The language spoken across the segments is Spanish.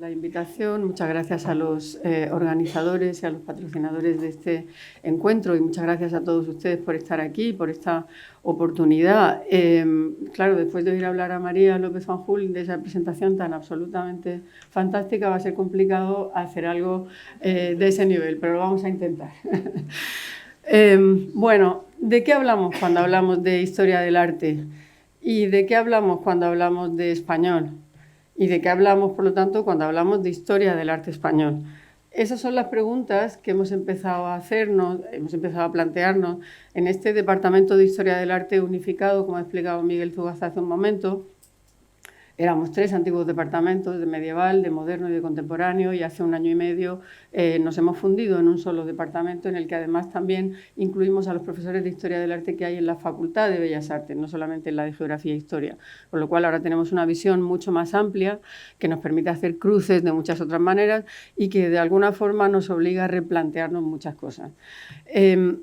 La invitación, muchas gracias a los organizadores y a los patrocinadores de este encuentro y muchas gracias a todos ustedes por estar aquí, por esta oportunidad. Claro, después de oír hablar a María López Fanjul de esa presentación tan absolutamente fantástica, va a ser complicado hacer algo de ese nivel, pero lo vamos a intentar. Bueno, ¿de qué hablamos cuando hablamos de historia del arte? ¿Y de qué hablamos cuando hablamos de español? ¿Y de qué hablamos, por lo tanto, cuando hablamos de historia del arte español? Esas son las preguntas que hemos empezado a hacernos, hemos empezado a plantearnos en este Departamento de Historia del Arte unificado, como ha explicado Miguel Zugaz hace un momento. Éramos 3 antiguos departamentos, de medieval, de moderno y de contemporáneo, y hace un año y medio nos hemos fundido en un solo departamento en el que además también incluimos a los profesores de Historia del Arte que hay en la Facultad de Bellas Artes, no solamente en la de Geografía e Historia, con lo cual ahora tenemos una visión mucho más amplia que nos permite hacer cruces de muchas otras maneras y que de alguna forma nos obliga a replantearnos muchas cosas. Entonces,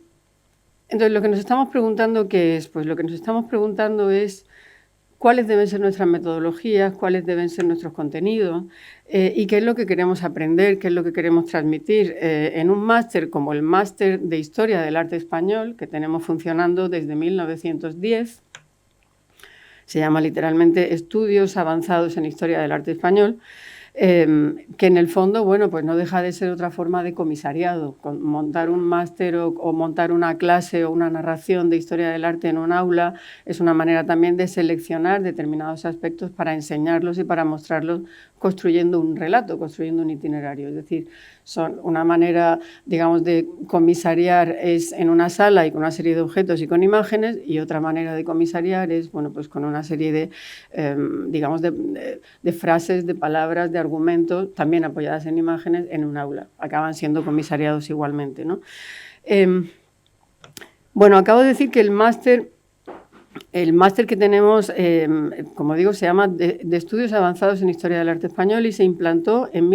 lo que nos estamos preguntando, ¿qué es? Pues lo que nos estamos preguntando es cuáles deben ser nuestras metodologías, cuáles deben ser nuestros contenidos y qué es lo que queremos aprender, qué es lo que queremos transmitir en un máster como el Máster de Historia del Arte Español, que tenemos funcionando desde 1910. Se llama literalmente Estudios Avanzados en Historia del Arte Español, que en el fondo, bueno, pues no deja de ser otra forma de comisariado. Montar un máster o montar una clase o una narración de historia del arte en un aula es una manera también de seleccionar determinados aspectos para enseñarlos y para mostrarlos construyendo un relato, construyendo un itinerario. Es decir, son una manera, digamos, de comisariar es en una sala y con una serie de objetos y con imágenes, y otra manera de comisariar es, bueno, pues con una serie de, digamos, de frases, de palabras, de argumentos, también apoyadas en imágenes, en un aula. Acaban siendo comisariados igualmente, ¿no? Bueno, acabo de decir que el máster que tenemos, como digo, se llama de Estudios Avanzados en Historia del Arte Español y se implantó en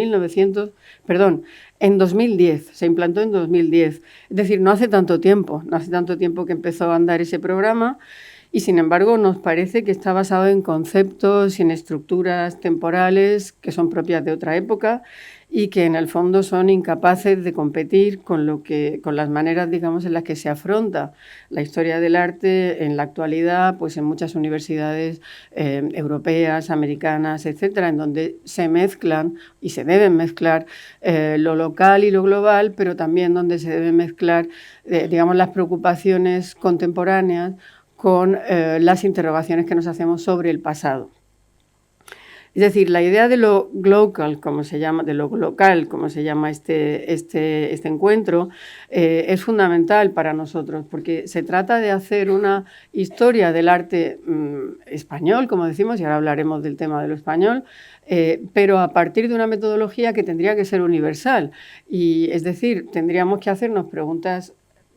2010. Se implantó en 2010. Es decir, no hace tanto tiempo que empezó a andar ese programa y, sin embargo, nos parece que está basado en conceptos y en estructuras temporales que son propias de otra época y que en el fondo son incapaces de competir con las maneras, digamos, en las que se afronta la historia del arte en la actualidad, pues en muchas universidades europeas, americanas, etcétera, en donde se mezclan y se deben mezclar lo local y lo global, pero también donde se deben mezclar, digamos, las preocupaciones contemporáneas con las interrogaciones que nos hacemos sobre el pasado. Es decir, la idea de lo local, como se llama, de lo local, como se llama este encuentro, es fundamental para nosotros, porque se trata de hacer una historia del arte español, como decimos, y ahora hablaremos del tema de lo español, pero a partir de una metodología que tendría que ser universal. Y, es decir, tendríamos que hacernos preguntas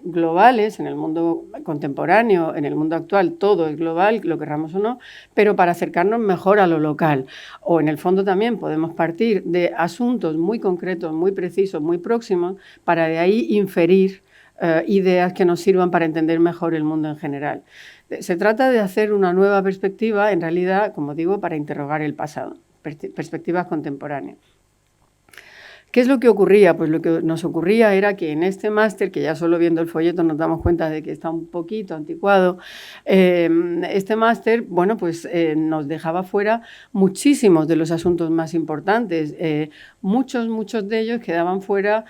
globales en el mundo contemporáneo, en el mundo actual, todo es global, lo querramos o no, pero para acercarnos mejor a lo local. O en el fondo también podemos partir de asuntos muy concretos, muy precisos, muy próximos, para de ahí inferir ideas que nos sirvan para entender mejor el mundo en general. Se trata de hacer una nueva perspectiva, en realidad, como digo, para interrogar el pasado, perspectivas contemporáneas. ¿Qué es lo que ocurría? Pues lo que nos ocurría era que en este máster, que ya solo viendo el folleto nos damos cuenta de que está un poquito anticuado, este máster, bueno, pues nos dejaba fuera muchísimos de los asuntos más importantes. Muchos de ellos quedaban fuera,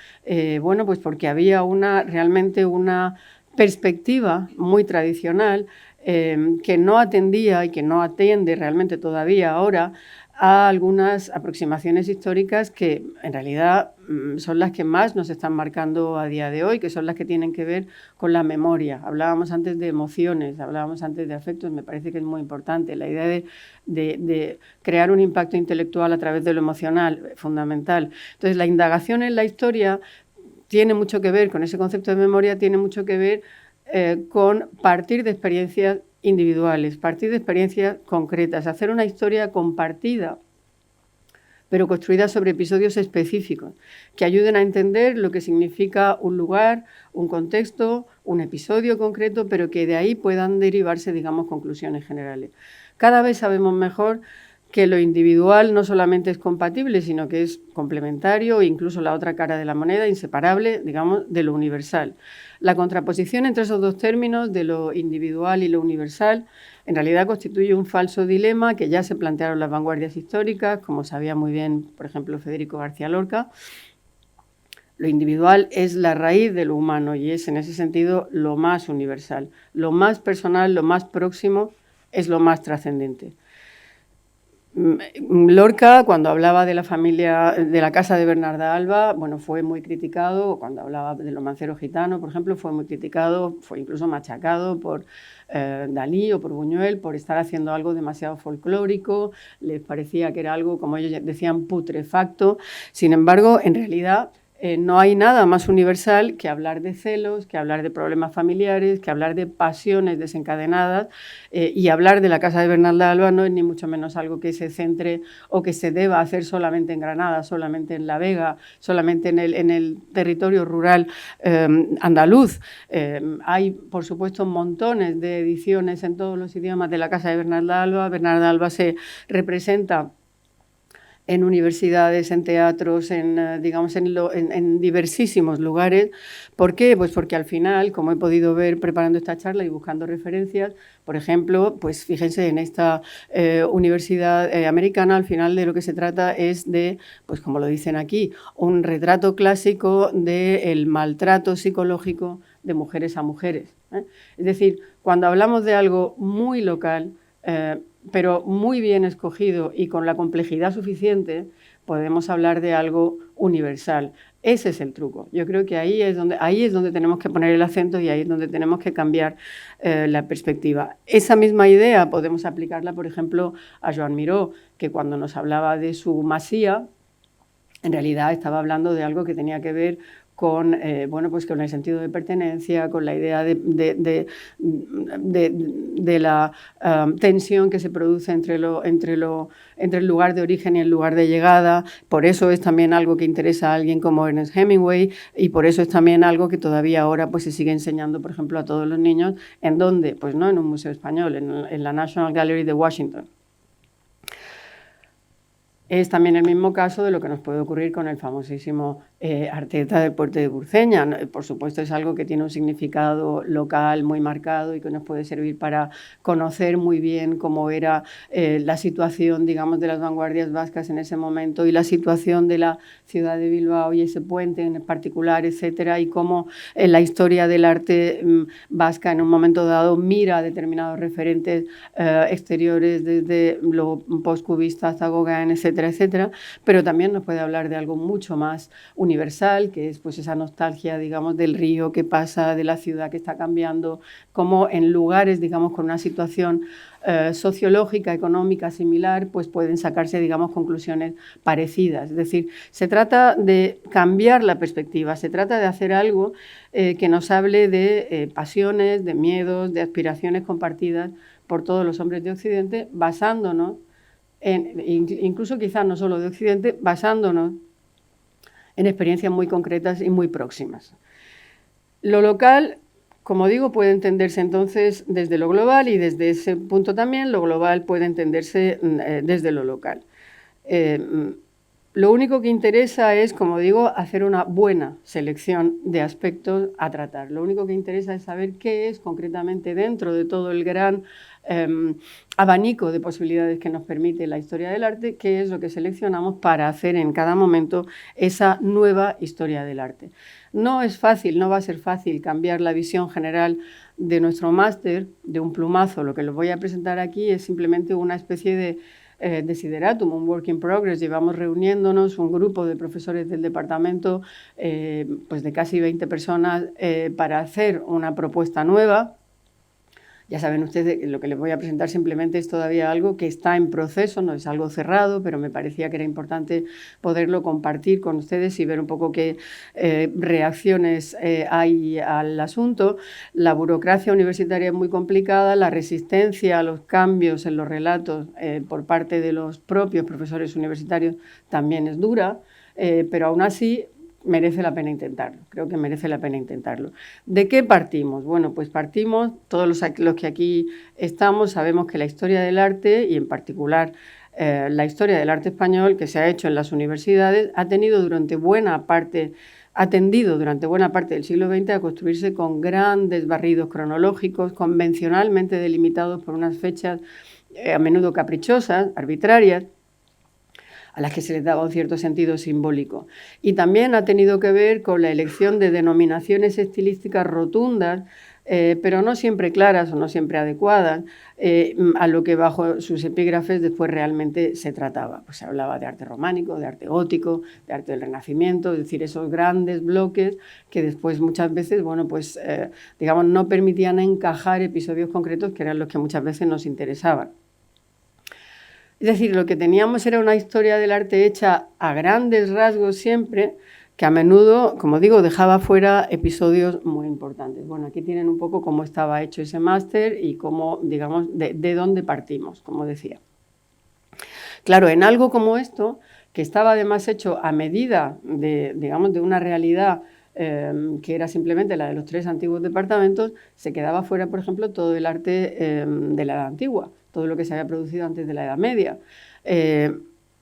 bueno, pues porque había realmente una perspectiva muy tradicional que no atendía y que no atiende realmente todavía ahora a algunas aproximaciones históricas que en realidad son las que más nos están marcando a día de hoy, que son las que tienen que ver con la memoria. Hablábamos antes de emociones, hablábamos antes de afectos, me parece que es muy importante. La idea de crear un impacto intelectual a través de lo emocional, fundamental. Entonces, la indagación en la historia tiene mucho que ver con ese concepto de memoria, tiene mucho que ver con partir de experiencias individuales, partir de experiencias concretas, hacer una historia compartida, pero construida sobre episodios específicos, que ayuden a entender lo que significa un lugar, un contexto, un episodio concreto, pero que de ahí puedan derivarse, digamos, conclusiones generales. Cada vez sabemos mejor que lo individual no solamente es compatible, sino que es complementario e incluso la otra cara de la moneda, inseparable, digamos, de lo universal. La contraposición entre esos dos términos, de lo individual y lo universal, en realidad constituye un falso dilema que ya se plantearon las vanguardias históricas, como sabía muy bien, por ejemplo, Federico García Lorca. Lo individual es la raíz de lo humano y es, en ese sentido, lo más universal. Lo más personal, lo más próximo, es lo más trascendente. Lorca, cuando hablaba de la familia, de la casa de Bernarda Alba, bueno, fue muy criticado. Cuando hablaba de los manceros gitanos, por ejemplo, fue muy criticado, fue incluso machacado por Dalí o por Buñuel por estar haciendo algo demasiado folclórico. Les parecía que era algo, como ellos decían, putrefacto. Sin embargo, en realidad, no hay nada más universal que hablar de celos, que hablar de problemas familiares, que hablar de pasiones desencadenadas, y hablar de la casa de Bernarda Alba no es ni mucho menos algo que se centre o que se deba hacer solamente en Granada, solamente en La Vega, solamente en el territorio rural andaluz. Hay, por supuesto, montones de ediciones en todos los idiomas de la casa de Bernarda Alba. Bernarda Alba se representa en universidades, en teatros, digamos, en diversísimos lugares. ¿Por qué? Pues porque al final, como he podido ver preparando esta charla y buscando referencias, por ejemplo, pues fíjense, en esta universidad americana, al final de lo que se trata es de, pues como lo dicen aquí, un retrato clásico del maltrato psicológico de mujeres a mujeres. Es decir, cuando hablamos de algo muy local, pero muy bien escogido y con la complejidad suficiente, podemos hablar de algo universal. Ese es el truco. Yo creo que ahí es donde tenemos que poner el acento y ahí es donde tenemos que cambiar la perspectiva. Esa misma idea podemos aplicarla, por ejemplo, a Joan Miró, que cuando nos hablaba de su Masía, en realidad estaba hablando de algo que tenía que ver con, bueno, pues con el sentido de pertenencia, con la idea de la tensión que se produce entre el lugar de origen y el lugar de llegada. Por eso es también algo que interesa a alguien como Ernest Hemingway y por eso es también algo que todavía ahora pues, se sigue enseñando, por ejemplo, a todos los niños. ¿En dónde? Pues no en un museo español, en la National Gallery de Washington. Es también el mismo caso de lo que nos puede ocurrir con el famosísimo Arteta del Puerto de Burceña. Por supuesto, es algo que tiene un significado local muy marcado y que nos puede servir para conocer muy bien cómo era la situación, digamos, de las vanguardias vascas en ese momento y la situación de la ciudad de Bilbao y ese puente en particular, etcétera, y cómo la historia del arte vasca en un momento dado mira a determinados referentes exteriores desde lo postcubista hasta Gauguin, etcétera, etcétera, pero también nos puede hablar de algo mucho más universal, que es pues esa nostalgia, digamos, del río que pasa, de la ciudad que está cambiando, como en lugares, digamos, con una situación sociológica, económica similar, pues pueden sacarse, digamos, conclusiones parecidas. Es decir, se trata de cambiar la perspectiva, se trata de hacer algo que nos hable de pasiones, de miedos, de aspiraciones compartidas por todos los hombres de Occidente, basándonos incluso quizás no solo de Occidente, basándonos en experiencias muy concretas y muy próximas. Lo local, como digo, puede entenderse entonces desde lo global y desde ese punto también lo global puede entenderse desde lo local. Lo único que interesa es, como digo, hacer una buena selección de aspectos a tratar. Lo único que interesa es saber qué es concretamente dentro de todo el gran abanico de posibilidades que nos permite la historia del arte, qué es lo que seleccionamos para hacer en cada momento esa nueva historia del arte. No es fácil, no va a ser fácil cambiar la visión general de nuestro máster de un plumazo. Lo que les voy a presentar aquí es simplemente una especie de desideratum, un work in progress. Llevamos reuniéndonos un grupo de profesores del departamento, pues de casi 20 personas, para hacer una propuesta nueva. Ya saben ustedes que lo que les voy a presentar simplemente es todavía algo que está en proceso, no es algo cerrado, pero me parecía que era importante poderlo compartir con ustedes y ver un poco qué reacciones hay al asunto. La burocracia universitaria es muy complicada, la resistencia a los cambios en los relatos por parte de los propios profesores universitarios también es dura, pero aún así merece la pena intentarlo, creo que merece la pena intentarlo. ¿De qué partimos? Bueno, pues partimos, todos los que aquí estamos sabemos que la historia del arte y en particular la historia del arte español que se ha hecho en las universidades ha tendido durante buena parte del siglo XX a construirse con grandes barridos cronológicos, convencionalmente delimitados por unas fechas a menudo caprichosas, arbitrarias, a las que se les daba un cierto sentido simbólico. Y también ha tenido que ver con la elección de denominaciones estilísticas rotundas, pero no siempre claras o no siempre adecuadas, a lo que bajo sus epígrafes después realmente se trataba. Pues se hablaba de arte románico, de arte gótico, de arte del Renacimiento, es decir, esos grandes bloques que después muchas veces, bueno, pues digamos, no permitían encajar episodios concretos que eran los que muchas veces nos interesaban. Es decir, lo que teníamos era una historia del arte hecha a grandes rasgos siempre, que a menudo, como digo, dejaba fuera episodios muy importantes. Bueno, aquí tienen un poco cómo estaba hecho ese máster y cómo, digamos, de dónde partimos, como decía. Claro, en algo como esto, que estaba además hecho a medida de, digamos, de una realidad que era simplemente la de los 3 antiguos departamentos, se quedaba fuera, por ejemplo, todo el arte de la Edad Antigua, todo lo que se había producido antes de la Edad Media.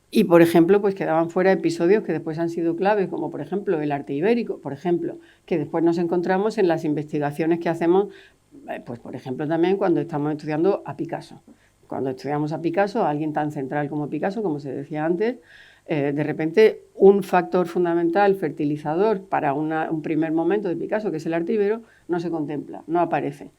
Y, por ejemplo, pues quedaban fuera episodios que después han sido claves, como, por ejemplo, el arte ibérico, por ejemplo, que después nos encontramos en las investigaciones que hacemos, pues, por ejemplo, también cuando estamos estudiando a Picasso. Cuando estudiamos a Picasso, a alguien tan central como Picasso, como se decía antes, de repente un factor fundamental, fertilizador para un primer momento de Picasso, que es el arte ibero, no se contempla, no aparece.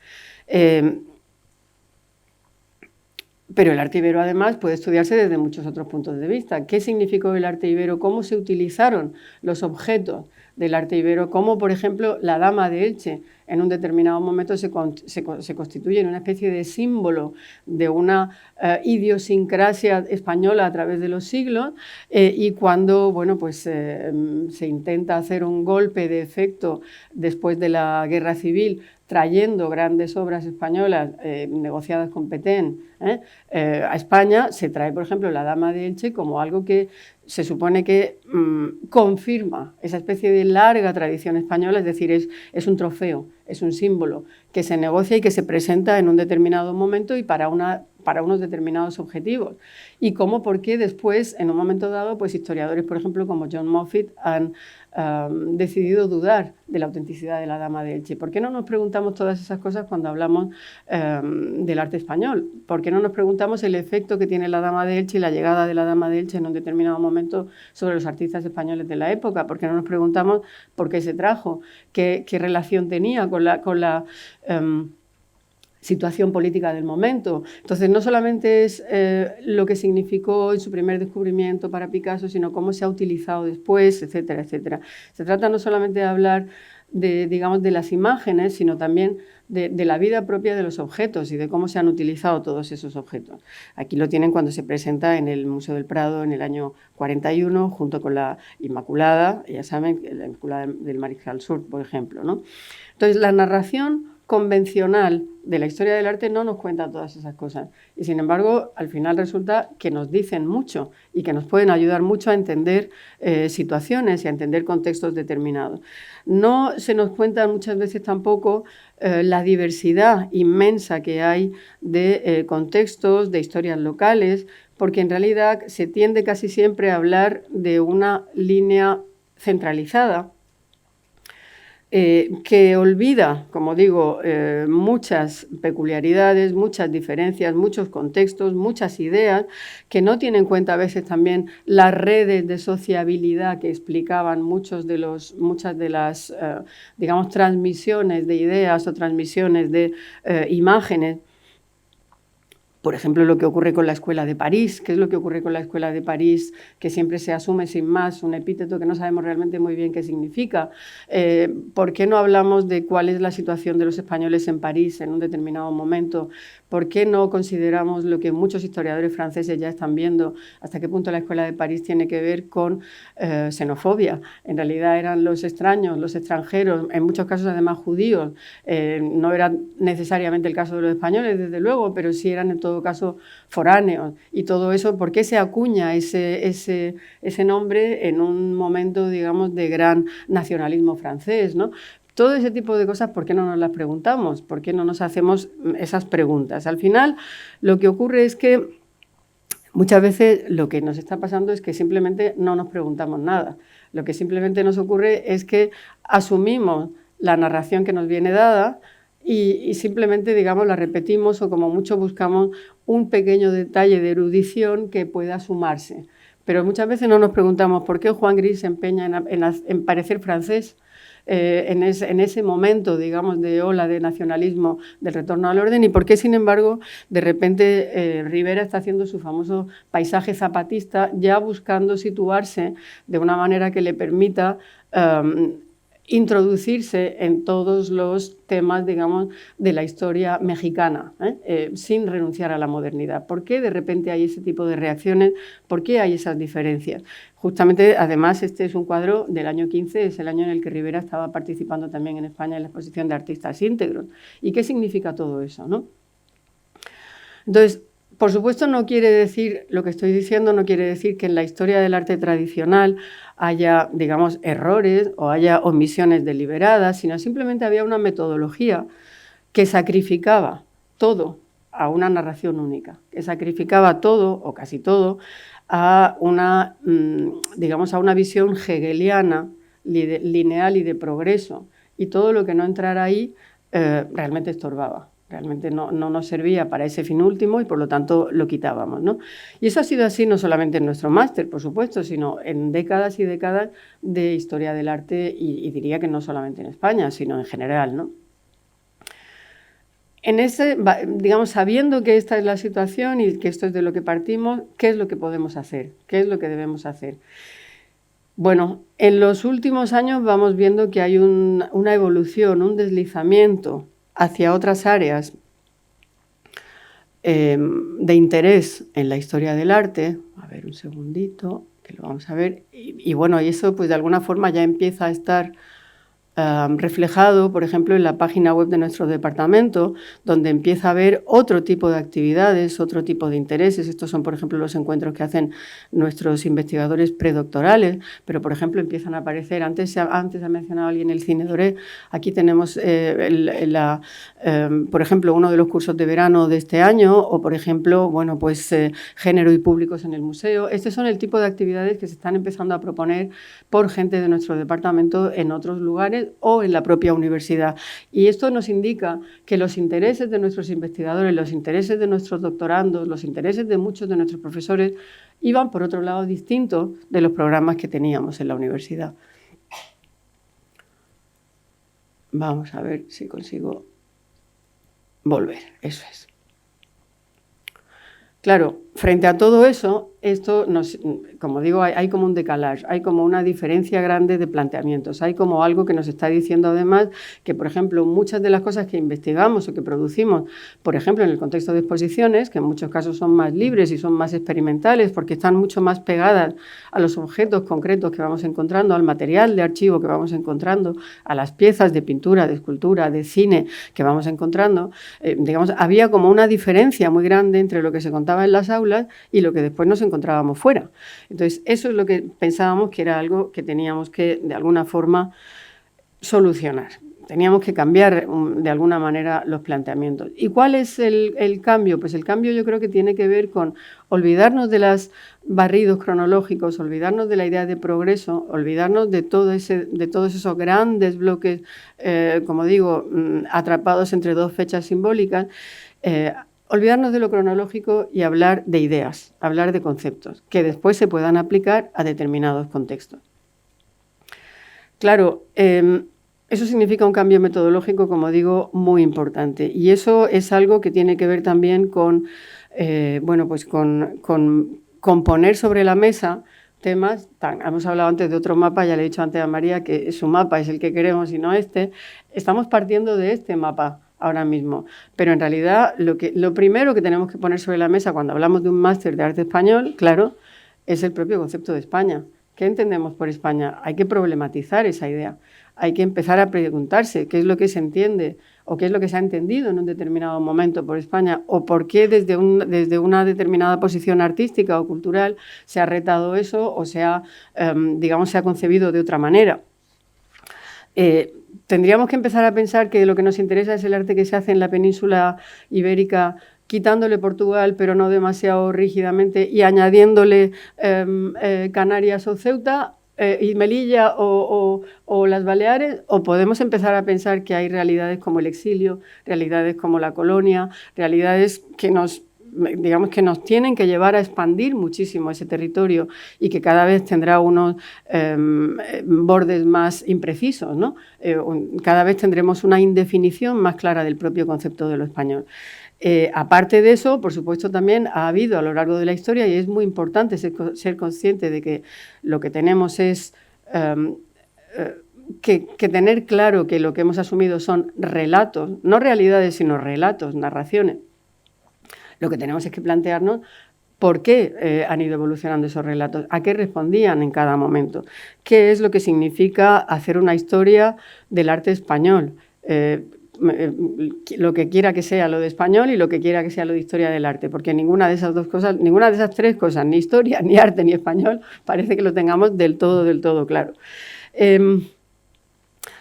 Pero el arte ibero, además, puede estudiarse desde muchos otros puntos de vista. ¿Qué significó el arte ibero? ¿Cómo se utilizaron los objetos del arte ibero? Cómo, por ejemplo, la dama de Elche en un determinado momento se constituye en una especie de símbolo de una idiosincrasia española a través de los siglos, y cuando, bueno, pues, se intenta hacer un golpe de efecto después de la Guerra Civil, trayendo grandes obras españolas negociadas con Petén a España, se trae, por ejemplo, la Dama de Elche como algo que se supone que confirma esa especie de larga tradición española, es decir, es un trofeo, es un símbolo que se negocia y que se presenta en un determinado momento y para unos determinados objetivos. Y cómo, por qué después, en un momento dado, pues historiadores, por ejemplo, como John Moffitt, han decidido dudar de la autenticidad de la Dama de Elche. ¿Por qué no nos preguntamos todas esas cosas cuando hablamos del arte español? ¿Por qué no nos preguntamos el efecto que tiene la Dama de Elche y la llegada de la Dama de Elche en un determinado momento sobre los artistas españoles de la época? ¿Por qué no nos preguntamos por qué se trajo? ¿Qué relación tenía con la situación política del momento? Entonces, no solamente es lo que significó en su primer descubrimiento para Picasso, sino cómo se ha utilizado después, etcétera, etcétera. Se trata no solamente de hablar digamos, de las imágenes, sino también de la vida propia de los objetos y de cómo se han utilizado todos esos objetos. Aquí lo tienen cuando se presenta en el Museo del Prado en el año 41, junto con la Inmaculada, ya saben, la Inmaculada del Mariscal Sur, por ejemplo, ¿no? Entonces, la narración convencional de la historia del arte no nos cuenta todas esas cosas y, sin embargo, al final resulta que nos dicen mucho y que nos pueden ayudar mucho a entender situaciones y a entender contextos determinados. No se nos cuenta muchas veces tampoco la diversidad inmensa que hay de contextos, de historias locales, porque en realidad se tiende casi siempre a hablar de una línea centralizada que olvida, como digo, muchas peculiaridades, muchas diferencias, muchos contextos, muchas ideas, que no tienen en cuenta a veces también las redes de sociabilidad que explicaban muchas de las, digamos, transmisiones de ideas o transmisiones de imágenes. Por ejemplo, lo que ocurre con la Escuela de París. ¿Qué es lo que ocurre con la Escuela de París? Que siempre se asume sin más un epíteto que no sabemos realmente muy bien qué significa. ¿Por qué no hablamos de cuál es la situación de los españoles en París en un determinado momento? ¿Por qué no consideramos lo que muchos historiadores franceses ya están viendo, hasta qué punto la Escuela de París tiene que ver con xenofobia? En realidad eran los extraños, los extranjeros, en muchos casos además judíos. No era necesariamente el caso de los españoles, desde luego, pero sí eran en todo caso foráneos. Y todo eso, ¿por qué se acuña ese nombre en un momento, digamos, de gran nacionalismo francés, ¿no? Todo ese tipo de cosas, ¿por qué no nos las preguntamos? ¿Por qué no nos hacemos esas preguntas? Al final, lo que ocurre es que muchas veces lo que nos está pasando es que simplemente no nos preguntamos nada. Lo que simplemente nos ocurre es que asumimos la narración que nos viene dada y simplemente, digamos, la repetimos o como mucho buscamos un pequeño detalle de erudición que pueda sumarse. Pero muchas veces no nos preguntamos por qué Juan Gris se empeña en parecer francés en ese momento, digamos, de ola de nacionalismo del retorno al orden y por qué, sin embargo, de repente Rivera está haciendo su famoso paisaje zapatista ya buscando situarse de una manera que le permita introducirse en todos los temas, digamos, de la historia mexicana, sin renunciar a la modernidad. ¿Por qué de repente hay ese tipo de reacciones? ¿Por qué hay esas diferencias? Justamente, además, este es un cuadro del año 15, es el año en el que Rivera estaba participando también en España en la exposición de artistas íntegros. ¿Y qué significa todo eso, no? Entonces, por supuesto, no quiere decir, lo que estoy diciendo no quiere decir que en la historia del arte tradicional haya, digamos, errores o haya omisiones deliberadas, sino simplemente había una metodología que sacrificaba todo a una narración única, que sacrificaba todo, o casi todo, a una, digamos, a una visión hegeliana, lineal y de progreso. Y todo lo que no entrara ahí realmente estorbaba. Realmente no nos servía para ese fin último y por lo tanto lo quitábamos, ¿no? Y eso ha sido así no solamente en nuestro máster, por supuesto, sino en décadas y décadas de historia del arte y diría que no solamente en España, sino en general, ¿no? En ese, digamos, sabiendo que esta es la situación y que esto es de lo que partimos, ¿qué es lo que podemos hacer? ¿Qué es lo que debemos hacer? Bueno, en los últimos años vamos viendo que hay una evolución, un deslizamiento hacia otras áreas de interés en la historia del arte. A ver, un segundito, que lo vamos a ver. Y bueno, y eso pues de alguna forma ya empieza a estar reflejado, por ejemplo, en la página web de nuestro departamento, donde empieza a haber otro tipo de actividades, otro tipo de intereses. Estos son, por ejemplo, los encuentros que hacen nuestros investigadores predoctorales, pero, por ejemplo, empiezan a aparecer, antes ha mencionado alguien el Cine Doré, aquí tenemos, por ejemplo, uno de los cursos de verano de este año, o, por ejemplo, bueno, pues género y públicos en el museo. Estos son el tipo de actividades que se están empezando a proponer por gente de nuestro departamento en otros lugares o en la propia universidad. Y esto nos indica que los intereses de nuestros investigadores, los intereses de nuestros doctorandos, los intereses de muchos de nuestros profesores iban por otro lado distintos de los programas que teníamos en la universidad. Vamos a ver si consigo volver, eso es. Claro, frente a todo eso, esto como digo, hay como un decalage, hay como una diferencia grande de planteamientos, hay como algo que nos está diciendo además que, por ejemplo, muchas de las cosas que investigamos o que producimos, por ejemplo, en el contexto de exposiciones, que en muchos casos son más libres y son más experimentales porque están mucho más pegadas a los objetos concretos que vamos encontrando, al material de archivo que vamos encontrando, a las piezas de pintura, de escultura, de cine que vamos encontrando, digamos, había como una diferencia muy grande entre lo que se contaba en las aulas y lo que después nos encontrábamos fuera. Entonces, eso es lo que pensábamos que era algo que teníamos que, de alguna forma, solucionar. Teníamos que cambiar, de alguna manera, los planteamientos. ¿Y cuál es el cambio? Pues el cambio yo creo que tiene que ver con olvidarnos de los barridos cronológicos, olvidarnos de la idea de progreso, olvidarnos de todos esos grandes bloques, como digo, atrapados entre dos fechas simbólicas, olvidarnos de lo cronológico y hablar de ideas, hablar de conceptos, que después se puedan aplicar a determinados contextos. Claro, eso significa un cambio metodológico, como digo, muy importante. Y eso es algo que tiene que ver también con, bueno, pues con poner sobre la mesa temas, hemos hablado antes de otro mapa, ya le he dicho antes a María que su mapa es el que queremos y no este. Estamos partiendo de este mapa ahora mismo, pero en realidad lo primero que tenemos que poner sobre la mesa cuando hablamos de un máster de arte español, claro, es el propio concepto de España. ¿Qué entendemos por España? Hay que problematizar esa idea, hay que empezar a preguntarse qué es lo que se entiende o qué es lo que se ha entendido en un determinado momento por España o por qué desde una determinada posición artística o cultural se ha retado eso o se ha concebido de otra manera. Tendríamos que empezar a pensar que lo que nos interesa es el arte que se hace en la península ibérica quitándole Portugal, pero no demasiado rígidamente, y añadiéndole Canarias o Ceuta, y Melilla o las Baleares, o podemos empezar a pensar que hay realidades como el exilio, realidades como la colonia, realidades que nos tienen que llevar a expandir muchísimo ese territorio y que cada vez tendrá unos bordes más imprecisos, ¿no? Cada vez tendremos una indefinición más clara del propio concepto de lo español. Aparte de eso, por supuesto, también ha habido a lo largo de la historia, y es muy importante ser consciente de que lo que tenemos es que tener claro que lo que hemos asumido son relatos, no realidades, sino relatos, narraciones. Lo que tenemos es que plantearnos por qué han ido evolucionando esos relatos, a qué respondían en cada momento, qué es lo que significa hacer una historia del arte español, lo que quiera que sea lo de español y lo que quiera que sea lo de historia del arte, porque ninguna de esas dos cosas, ninguna de esas tres cosas, ni historia, ni arte, ni español, parece que lo tengamos del todo claro.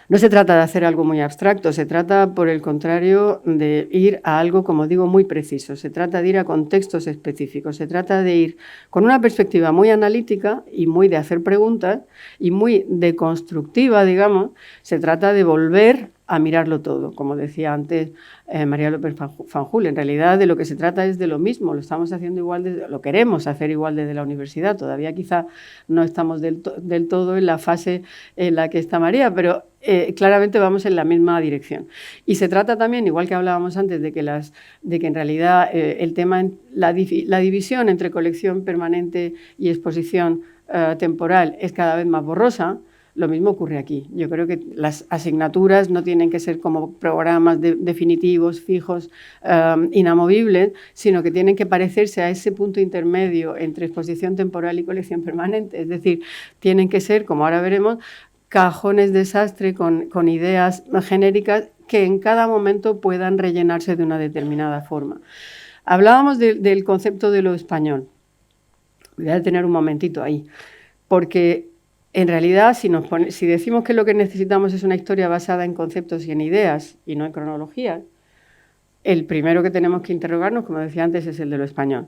No se trata de hacer algo muy abstracto, se trata, por el contrario, de ir a algo, como digo, muy preciso. Se trata de ir a contextos específicos, se trata de ir con una perspectiva muy analítica y muy de hacer preguntas y muy deconstructiva, digamos. Se trata de volver a mirarlo todo, como decía antes María López Fanjul. En realidad de lo que se trata es de lo mismo, lo estamos haciendo igual, lo queremos hacer igual desde la universidad. Todavía quizá no estamos del todo en la fase en la que está María, pero claramente vamos en la misma dirección. Y se trata también, igual que hablábamos antes, de que en realidad el tema, la división entre colección permanente y exposición temporal es cada vez más borrosa. Lo mismo ocurre aquí. Yo creo que las asignaturas no tienen que ser como programas definitivos, fijos, inamovibles, sino que tienen que parecerse a ese punto intermedio entre exposición temporal y colección permanente. Es decir, tienen que ser, como ahora veremos, cajones desastre con ideas genéricas que en cada momento puedan rellenarse de una determinada forma. Hablábamos del concepto de lo español. Voy a detener un momentito ahí, porque en realidad, si decimos que lo que necesitamos es una historia basada en conceptos y en ideas y no en cronologías, el primero que tenemos que interrogarnos, como decía antes, es el de lo español.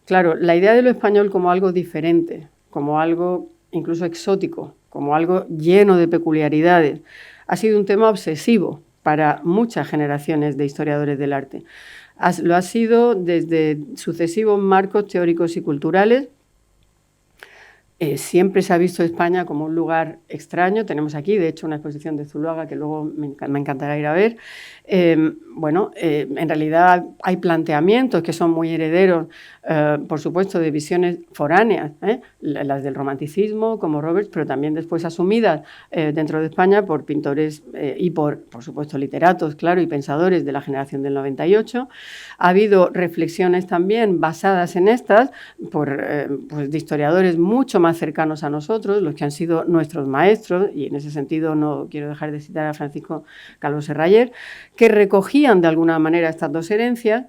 Claro, la idea de lo español como algo diferente, como algo incluso exótico, como algo lleno de peculiaridades, ha sido un tema obsesivo para muchas generaciones de historiadores del arte. Lo ha sido desde sucesivos marcos teóricos y culturales. Siempre se ha visto España como un lugar extraño. Tenemos aquí, de hecho, una exposición de Zuloaga que luego me encantará ir a ver. En realidad hay planteamientos que son muy herederos, por supuesto, de visiones foráneas, las del romanticismo, como Roberts, pero también después asumidas dentro de España por pintores y por supuesto, literatos, claro, y pensadores de la generación del 98. Ha habido reflexiones también basadas en estas de historiadores mucho más cercanos a nosotros, los que han sido nuestros maestros, y en ese sentido no quiero dejar de citar a Francisco Calvo Serrayer, que recogían de alguna manera estas dos herencias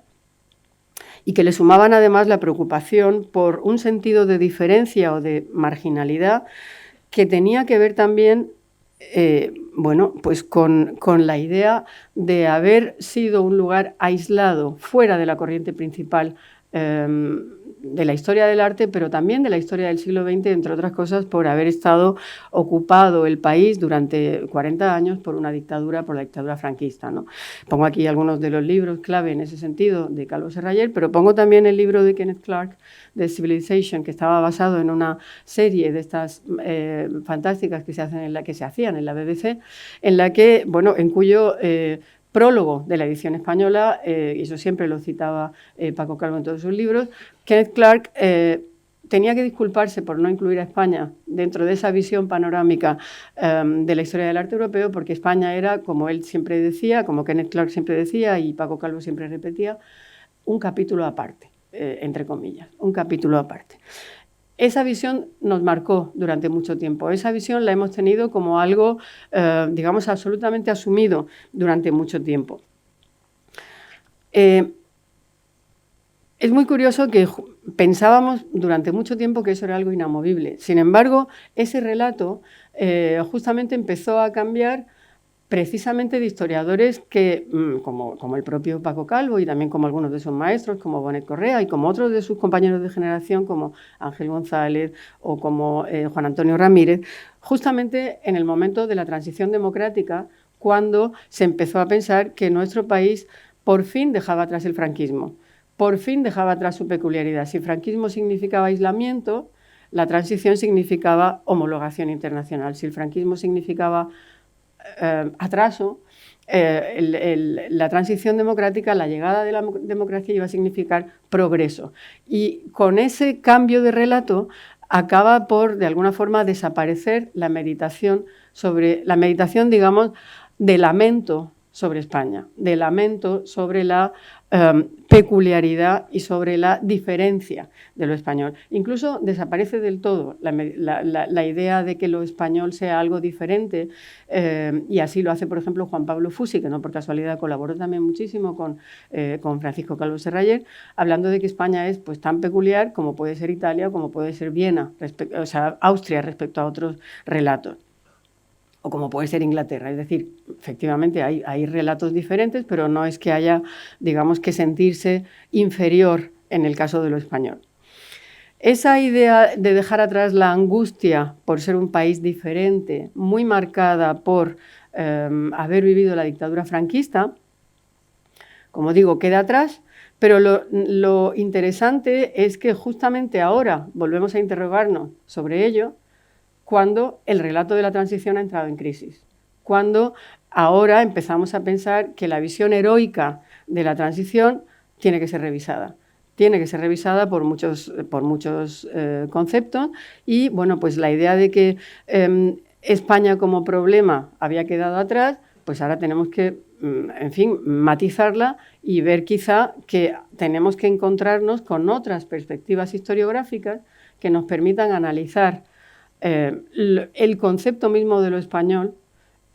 y que le sumaban además la preocupación por un sentido de diferencia o de marginalidad que tenía que ver también con la idea de haber sido un lugar aislado, fuera de la corriente principal de la historia del arte, pero también de la historia del siglo XX, entre otras cosas, por haber estado ocupado el país durante 40 años por la dictadura franquista, ¿no? Pongo aquí algunos de los libros clave en ese sentido de Calvo Serrayer, pero pongo también el libro de Kenneth Clark, de Civilization, que estaba basado en una serie de estas fantásticas que se hacían en la BBC, en cuyo prólogo de la edición española, y eso siempre lo citaba Paco Calvo en todos sus libros, Kenneth Clark tenía que disculparse por no incluir a España dentro de esa visión panorámica de la historia del arte europeo, porque España era, como él siempre decía, como Kenneth Clark siempre decía y Paco Calvo siempre repetía, un capítulo aparte, entre comillas, un capítulo aparte. Esa visión nos marcó durante mucho tiempo. Esa visión la hemos tenido como algo, absolutamente asumido durante mucho tiempo. Es muy curioso que pensábamos durante mucho tiempo que eso era algo inamovible. Sin embargo, ese relato justamente empezó a cambiar precisamente de historiadores que, como el propio Paco Calvo y también como algunos de sus maestros, como Bonet Correa y como otros de sus compañeros de generación, como Ángel González o como Juan Antonio Ramírez, justamente en el momento de la transición democrática, cuando se empezó a pensar que nuestro país por fin dejaba atrás el franquismo, por fin dejaba atrás su peculiaridad. Si franquismo significaba aislamiento, la transición significaba homologación internacional. Si el franquismo significaba atraso, la transición democrática, la llegada de la democracia iba a significar progreso. Y con ese cambio de relato acaba por, de alguna forma, desaparecer la meditación, digamos, de lamento sobre España, de lamento sobre la peculiaridad y sobre la diferencia de lo español. Incluso desaparece del todo la idea de que lo español sea algo diferente, y así lo hace, por ejemplo, Juan Pablo Fusi, que no por casualidad colaboró también muchísimo con Francisco Calvo Serrayer, hablando de que España es pues, tan peculiar como puede ser Italia, como puede ser Viena, o sea, Austria respecto a otros relatos, o como puede ser Inglaterra. Es decir, efectivamente hay relatos diferentes, pero no es que haya, digamos, que sentirse inferior en el caso de lo español. Esa idea de dejar atrás la angustia por ser un país diferente, muy marcada por haber vivido la dictadura franquista, como digo, queda atrás, pero lo interesante es que justamente ahora volvemos a interrogarnos sobre ello, cuando el relato de la transición ha entrado en crisis, cuando ahora empezamos a pensar que la visión heroica de la transición tiene que ser revisada. Tiene que ser revisada por muchos conceptos y, bueno, pues la idea de que España como problema había quedado atrás, pues ahora tenemos que, en fin, matizarla y ver quizá que tenemos que encontrarnos con otras perspectivas historiográficas que nos permitan analizar el concepto mismo de lo español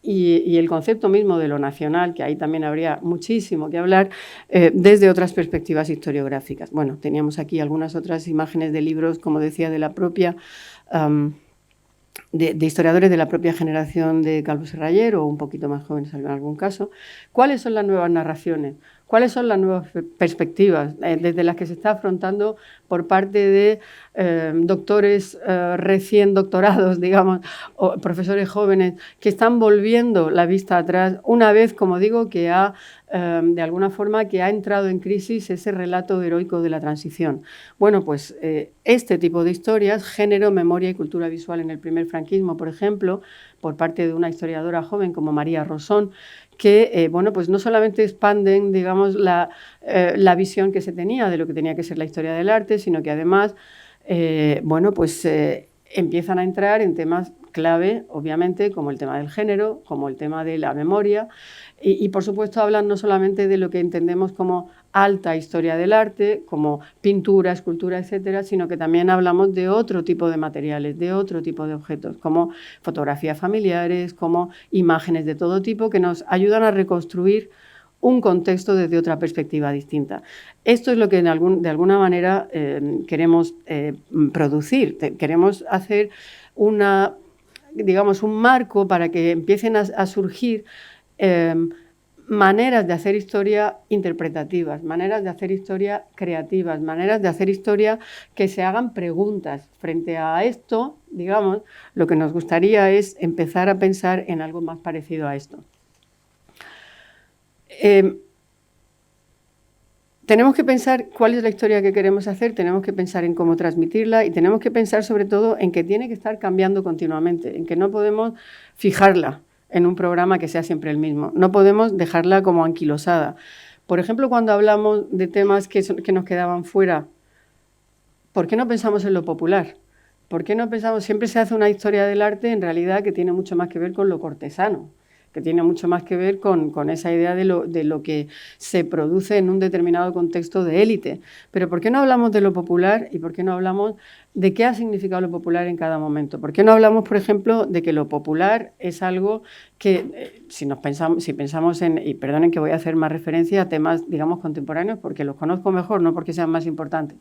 y el concepto mismo de lo nacional, que ahí también habría muchísimo que hablar, desde otras perspectivas historiográficas. Bueno, teníamos aquí algunas otras imágenes de libros, como decía, de la propia de historiadores de la propia generación de Calvo Serrayer o un poquito más jóvenes en algún caso. ¿Cuáles son las nuevas narraciones? ¿Cuáles son las nuevas perspectivas desde las que se está afrontando por parte de doctores recién doctorados, digamos, o profesores jóvenes que están volviendo la vista atrás una vez, como digo, que de alguna forma que ha entrado en crisis ese relato heroico de la transición? Bueno, pues este tipo de historias, género, memoria y cultura visual en el primer franquismo, por ejemplo, por parte de una historiadora joven como María Rosón, que bueno, pues no solamente expanden, digamos, la visión que se tenía de lo que tenía que ser la historia del arte, sino que además, bueno, pues empiezan a entrar en temas clave, obviamente, como el tema del género, como el tema de la memoria, y por supuesto hablan no solamente de lo que entendemos como alta historia del arte, como pintura, escultura, etcétera, sino que también hablamos de otro tipo de materiales, de otro tipo de objetos, como fotografías familiares, como imágenes de todo tipo que nos ayudan a reconstruir un contexto desde otra perspectiva distinta. Esto es lo que de alguna manera queremos producir. Queremos hacer digamos, un marco para que empiecen a surgir maneras de hacer historia interpretativas, maneras de hacer historia creativas, maneras de hacer historia que se hagan preguntas. Frente a esto, digamos, lo que nos gustaría es empezar a pensar en algo más parecido a esto. Tenemos que pensar cuál es la historia que queremos hacer, tenemos que pensar en cómo transmitirla y tenemos que pensar sobre todo en que tiene que estar cambiando continuamente, en que no podemos fijarla en un programa que sea siempre el mismo, no podemos dejarla como anquilosada. Por ejemplo, cuando hablamos de temas que nos quedaban fuera, ¿por qué no pensamos en lo popular? ¿Por qué no pensamos? Siempre se hace una historia del arte en realidad que tiene mucho más que ver con lo cortesano, que tiene mucho más que ver con esa idea de lo que se produce en un determinado contexto de élite. Pero ¿por qué no hablamos de lo popular y por qué no hablamos de qué ha significado lo popular en cada momento? ¿Por qué no hablamos, por ejemplo, de que lo popular es algo que, si pensamos en, y perdonen que voy a hacer más referencia a temas, digamos, contemporáneos, porque los conozco mejor, no porque sean más importantes.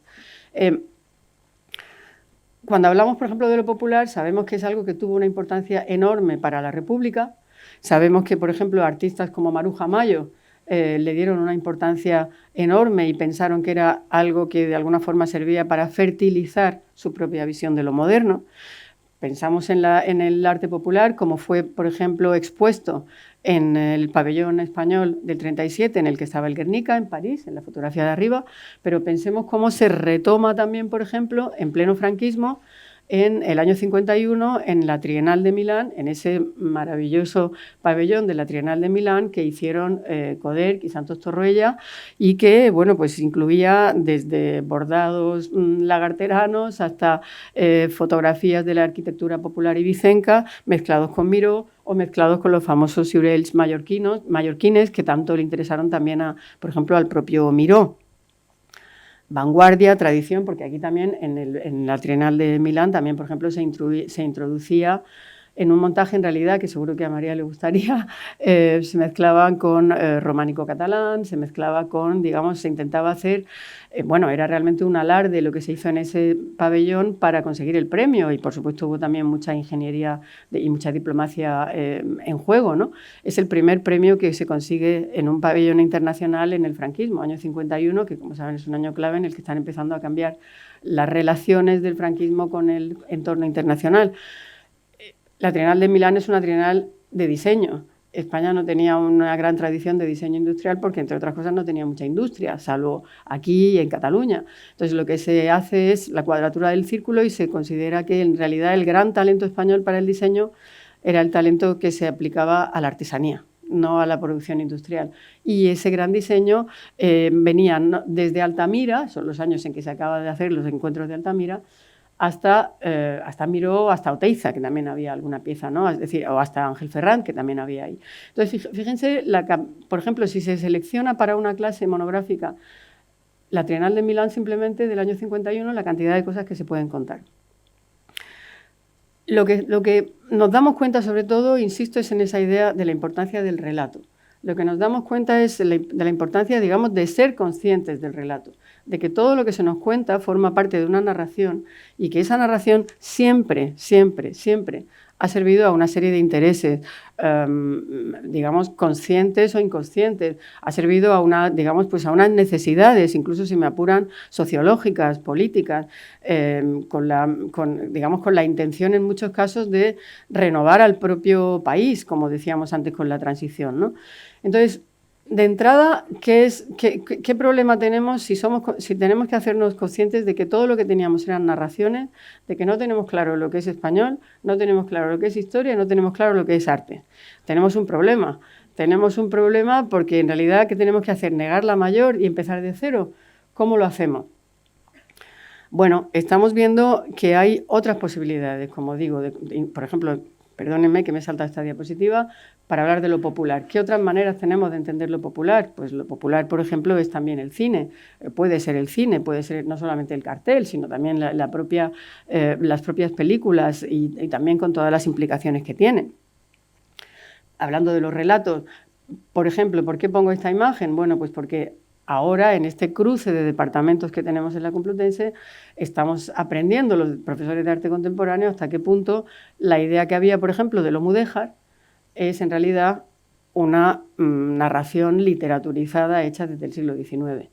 Cuando hablamos, por ejemplo, de lo popular, sabemos que es algo que tuvo una importancia enorme para la República, Sabemos que, por ejemplo, artistas como Maruja Mayo le dieron una importancia enorme y pensaron que era algo que de alguna forma servía para fertilizar su propia visión de lo moderno. Pensamos en el arte popular, como fue, por ejemplo, expuesto en el pabellón español del 37, en el que estaba el Guernica, en París, en la fotografía de arriba, pero pensemos cómo se retoma también, por ejemplo, en pleno franquismo, en el año 51, en la Trienal de Milán, en ese maravilloso pabellón de la Trienal de Milán que hicieron Coderch y Santos Torroella, y que, bueno, pues incluía desde bordados lagarteranos hasta fotografías de la arquitectura popular ibicenca mezclados con Miró o mezclados con los famosos surels mallorquines que tanto le interesaron también, por ejemplo, al propio Miró. Vanguardia, tradición, porque aquí también en la Trienal de Milán también, por ejemplo, se introducía en un montaje en realidad que seguro que a María le gustaría, se mezclaban con románico catalán, se mezclaba con, digamos, se intentaba hacer, bueno, era realmente un alarde lo que se hizo en ese pabellón para conseguir el premio y por supuesto hubo también mucha ingeniería y mucha diplomacia en juego, ¿no? Es el primer premio que se consigue en un pabellón internacional en el franquismo, año 51, que como saben es un año clave en el que están empezando a cambiar las relaciones del franquismo con el entorno internacional. La Trienal de Milán es una trienal de diseño. España no tenía una gran tradición de diseño industrial porque, entre otras cosas, no tenía mucha industria, salvo aquí y en Cataluña. Entonces, lo que se hace es la cuadratura del círculo y se considera que, en realidad, el gran talento español para el diseño era el talento que se aplicaba a la artesanía, no a la producción industrial. Y ese gran diseño venía desde Altamira, son los años en que se acaba de hacer los encuentros de Altamira, hasta Miró, hasta Oteiza, que también había alguna pieza, ¿no? Es decir, o hasta Ángel Ferrand, que también había ahí. Entonces, fíjense, por ejemplo, si se selecciona para una clase monográfica la Trienal de Milán simplemente del año 51, la cantidad de cosas que se pueden contar. Lo que nos damos cuenta, sobre todo, insisto, es en esa idea de la importancia del relato. Lo que nos damos cuenta es de la importancia, digamos, de ser conscientes del relato, de que todo lo que se nos cuenta forma parte de una narración y que esa narración siempre, siempre, siempre ha servido a una serie de intereses, digamos, conscientes o inconscientes, ha servido a digamos, pues a unas necesidades, incluso si me apuran, sociológicas, políticas, digamos, con la intención en muchos casos de renovar al propio país, como decíamos antes con la transición, ¿no? Entonces, de entrada, ¿qué problema tenemos si tenemos que hacernos conscientes de que todo lo que teníamos eran narraciones, de que no tenemos claro lo que es español, no tenemos claro lo que es historia, no tenemos claro lo que es arte? Tenemos un problema. Tenemos un problema porque en realidad, ¿qué tenemos que hacer? ¿Negar la mayor y empezar de cero? ¿Cómo lo hacemos? Bueno, estamos viendo que hay otras posibilidades, como digo, por ejemplo, perdónenme que me salta esta diapositiva, para hablar de lo popular. ¿Qué otras maneras tenemos de entender lo popular? Pues lo popular, por ejemplo, es también el cine. Puede ser el cine, puede ser no solamente el cartel, sino también las propias películas y también con todas las implicaciones que tienen. Hablando de los relatos, por ejemplo, ¿por qué pongo esta imagen? Bueno, pues porque ahora, en este cruce de departamentos que tenemos en la Complutense, estamos aprendiendo los profesores de arte contemporáneo hasta qué punto la idea que había, por ejemplo, de lo mudéjar es en realidad una narración literaturizada hecha desde el siglo XIX.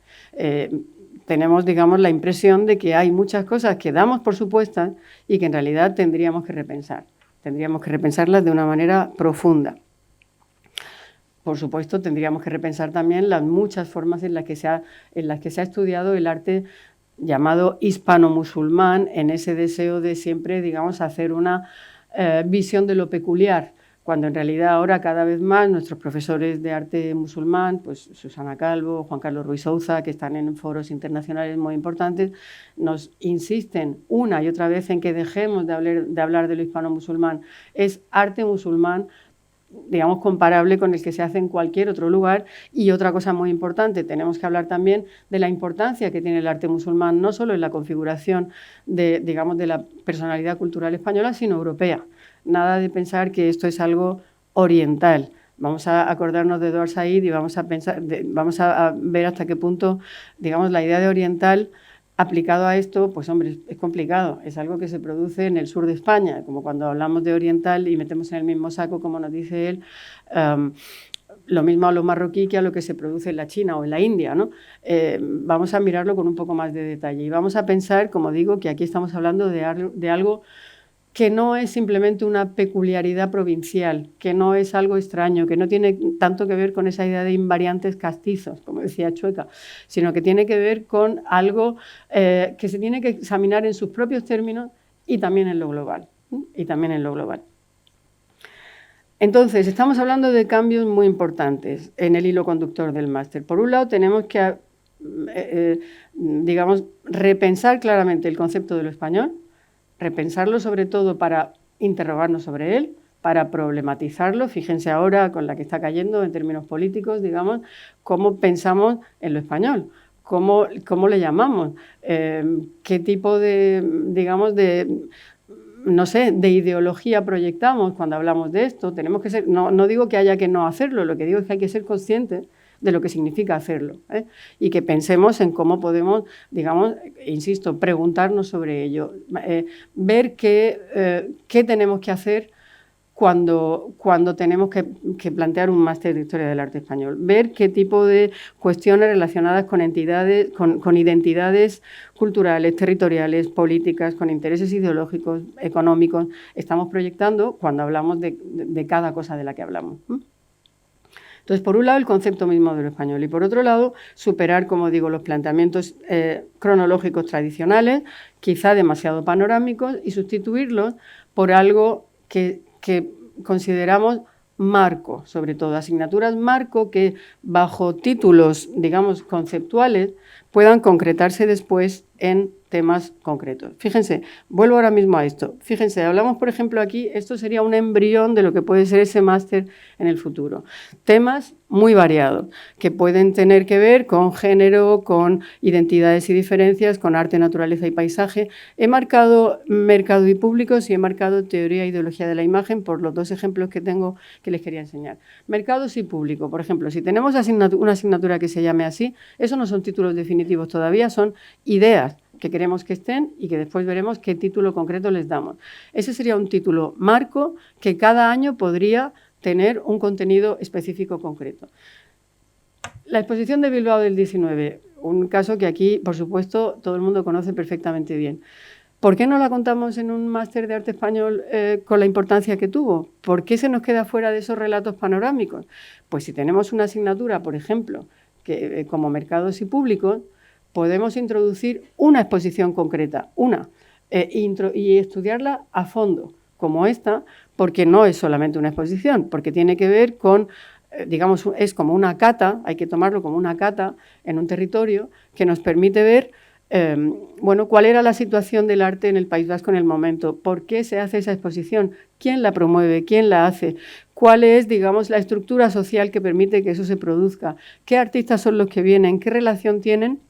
Tenemos, digamos, la impresión de que hay muchas cosas que damos por supuestas y que en realidad tendríamos que repensar. Tendríamos que repensarlas de una manera profunda. Por supuesto, tendríamos que repensar también las muchas formas en las que se ha estudiado el arte llamado hispano-musulmán, en ese deseo de siempre, digamos, hacer una visión de lo peculiar, cuando en realidad ahora cada vez más nuestros profesores de arte musulmán, pues Susana Calvo, Juan Carlos Ruiz Souza, que están en foros internacionales muy importantes, nos insisten una y otra vez en que dejemos de hablar de lo hispano-musulmán. Es arte musulmán, digamos, comparable con el que se hace en cualquier otro lugar. Y otra cosa muy importante, tenemos que hablar también de la importancia que tiene el arte musulmán, no solo en la configuración de la personalidad cultural española, sino europea. Nada de pensar que esto es algo oriental. Vamos a acordarnos de Edward Said y vamos a ver hasta qué punto, digamos, la idea de oriental Aplicado a esto, pues hombre, es complicado. Es algo que se produce en el sur de España, como cuando hablamos de oriental y metemos en el mismo saco, como nos dice él, lo mismo a lo marroquí que a lo que se produce en la China o en la India, ¿no? Vamos a mirarlo con un poco más de detalle y vamos a pensar, como digo, que aquí estamos hablando de algo que no es simplemente una peculiaridad provincial, que no es algo extraño, que no tiene tanto que ver con esa idea de invariantes castizos, como decía Chueca, sino que tiene que ver con algo que se tiene que examinar en sus propios términos y también en lo global. Entonces, estamos hablando de cambios muy importantes en el hilo conductor del máster. Por un lado, tenemos que, digamos, repensar claramente el concepto de lo español, repensarlo sobre todo para interrogarnos sobre él, para problematizarlo. Fíjense ahora con la que está cayendo en términos políticos, digamos, cómo pensamos en lo español, cómo le llamamos, qué tipo de, digamos, no sé, de ideología proyectamos cuando hablamos de esto. Tenemos que ser, no digo que haya que no hacerlo, lo que digo es que hay que ser conscientes de lo que significa hacerlo, y que pensemos en cómo podemos, digamos, insisto, preguntarnos sobre ello, ver qué tenemos que hacer cuando tenemos que plantear un máster de Historia del Arte Español, ver qué tipo de cuestiones relacionadas con entidades, con identidades culturales, territoriales, políticas, con intereses ideológicos, económicos, estamos proyectando cuando hablamos de cada cosa de la que hablamos. Entonces, por un lado, el concepto mismo de lo español y, por otro lado, superar, como digo, los planteamientos cronológicos tradicionales, quizá demasiado panorámicos, y sustituirlos por algo que consideramos marco, sobre todo, asignaturas marco que, bajo títulos, digamos, conceptuales, puedan concretarse después en temas concretos. Fíjense, vuelvo ahora mismo a esto. Fíjense, hablamos, por ejemplo, aquí, esto sería un embrión de lo que puede ser ese máster en el futuro. Temas muy variados, que pueden tener que ver con género, con identidades y diferencias, con arte, naturaleza y paisaje. He marcado mercado y públicos y he marcado teoría e ideología de la imagen por los dos ejemplos que tengo que les quería enseñar. Mercados y público, por ejemplo, si tenemos una asignatura que se llame así, eso no son títulos definitivos todavía, son ideas que queremos que estén y que después veremos qué título concreto les damos. Ese sería un título marco que cada año podría tener un contenido específico concreto. La exposición de Bilbao del 19, un caso que aquí, por supuesto, todo el mundo conoce perfectamente bien. ¿Por qué no la contamos en un máster de arte español con la importancia que tuvo? ¿Por qué se nos queda fuera de esos relatos panorámicos? Pues si tenemos una asignatura, por ejemplo, que, como mercados y públicos, podemos introducir una exposición concreta, y estudiarla a fondo, como esta, porque no es solamente una exposición, porque tiene que ver con, digamos, es como una cata, hay que tomarlo como una cata en un territorio que nos permite ver, bueno, cuál era la situación del arte en el País Vasco en el momento, por qué se hace esa exposición, quién la promueve, quién la hace, cuál es, digamos, la estructura social que permite que eso se produzca, qué artistas son los que vienen, qué relación tienen